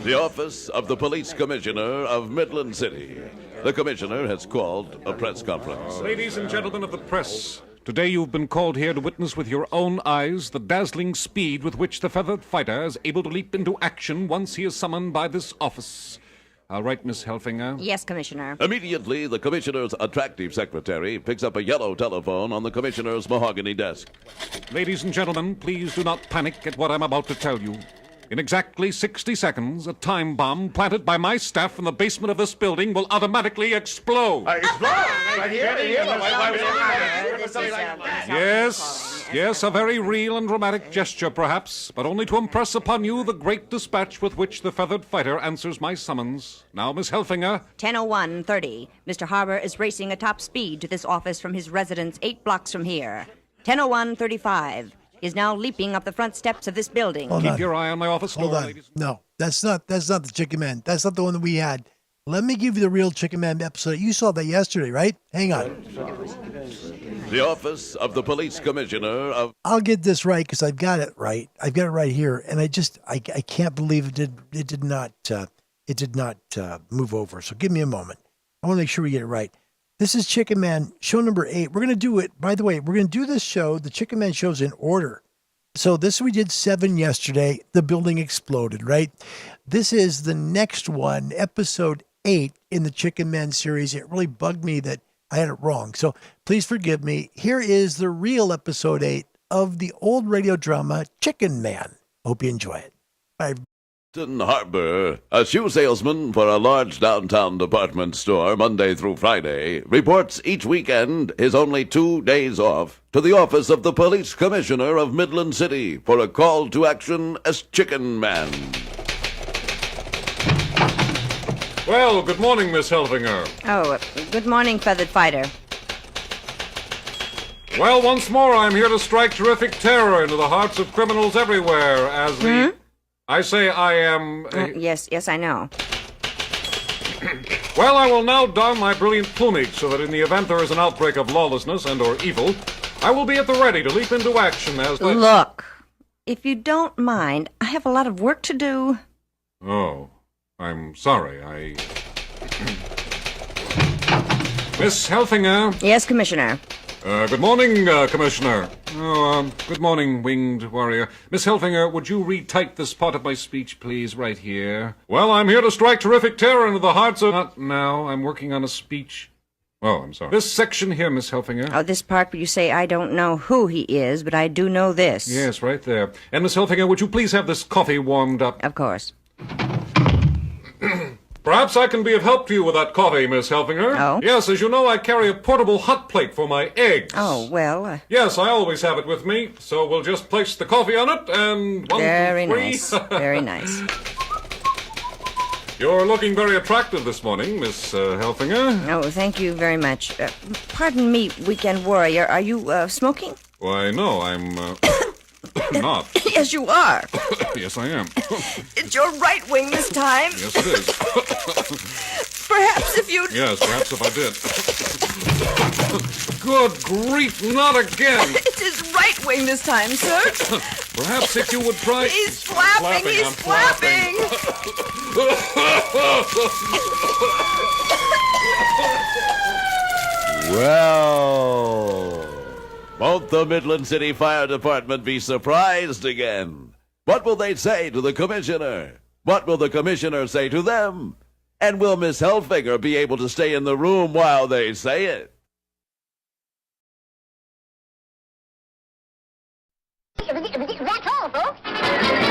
The Office of the Police Commissioner of Midland City. The Commissioner has called a press conference. Ladies and gentlemen of the press, today you've been called here to witness with your own eyes the dazzling speed with which the feathered fighter is able to leap into action once he is summoned by this office. All right, Miss Helfinger? Yes, Commissioner. Immediately, the Commissioner's attractive secretary picks up a yellow telephone on the Commissioner's mahogany desk. Ladies and gentlemen, please do not panic at what I'm about to tell you. In exactly 60 seconds, a time bomb planted by my staff in the basement of this building will automatically explode. Yes, a very real and dramatic gesture, perhaps, but only to impress upon you the great dispatch with which the feathered fighter answers my summons. Now, Miss Helfinger. 10:01:30. Mr. Harbour is racing at top speed to this office from his residence 8 blocks from here. 10:01:35. Is now leaping up the front steps of this building. Keep your eye on my office door, ladies. No, that's not the Chickenman. That's not the one that we had. Let me give you the real Chickenman episode. You saw that yesterday, right? Hang on. The Office of the Police Commissioner of... I'll get this right because I've got it right. I've got it right here, and I can't believe it did not move over. So give me a moment. I want to make sure we get it right. This is Chickenman, show number 8. We're going to do it, by the way, we're going to do this show, the Chickenman shows in order. So we did 7 yesterday. The building exploded, right? This is the next one, episode 8 in the Chickenman series. It really bugged me that I had it wrong. So please forgive me. Here is the real episode 8 of the old radio drama, Chickenman. Hope you enjoy it. Bye. Harbour, a shoe salesman for a large downtown department store Monday through Friday, reports each weekend his only 2 days off to the Office of the Police Commissioner of Midland City for a call to action as Chickenman. Well, good morning, Miss Helfinger. Oh, good morning, feathered fighter. Well, once more, I'm here to strike terrific terror into the hearts of criminals everywhere as the... I say I am... Yes, I know. Well, I will now don my brilliant plumage so that in the event there is an outbreak of lawlessness and or evil, I will be at the ready to leap into action as... Look, if you don't mind, I have a lot of work to do. Oh, I'm sorry, Miss Helfinger? Yes, Commissioner. Good morning, Commissioner. Good morning, winged warrior. Miss Helfinger, would you retype this part of my speech, please, right here? Well, I'm here to strike terrific terror into the hearts of... Not now, I'm working on a speech. Oh, I'm sorry. This section here, Miss Helfinger. Oh, this part where you say I don't know who he is, but I do know this. Yes, right there. And Miss Helfinger, would you please have this coffee warmed up? Of course. Perhaps I can be of help to you with that coffee, Miss Helfinger. Oh? Yes, as you know, I carry a portable hot plate for my eggs. Oh, well... Yes, I always have it with me, so we'll just place the coffee on it, and 1, Very 2, 3. nice. Very nice. You're looking very attractive this morning, Miss Helfinger. Oh, thank you very much. Pardon me, weekend warrior, are you smoking? Why, no, I'm not. Yes, you are. Yes, I am. It's your right wing this time. Yes, it is. Perhaps if you'd... Yes, perhaps if I did. Good grief, not again. It's his right wing this time, sir. Perhaps if you would try... He's flapping, he's flapping. Well, won't the Midland City Fire Department be surprised again? What will they say to the Commissioner? What will the Commissioner say to them? And will Miss Hellfinger be able to stay in the room while they say it? That's all, folks.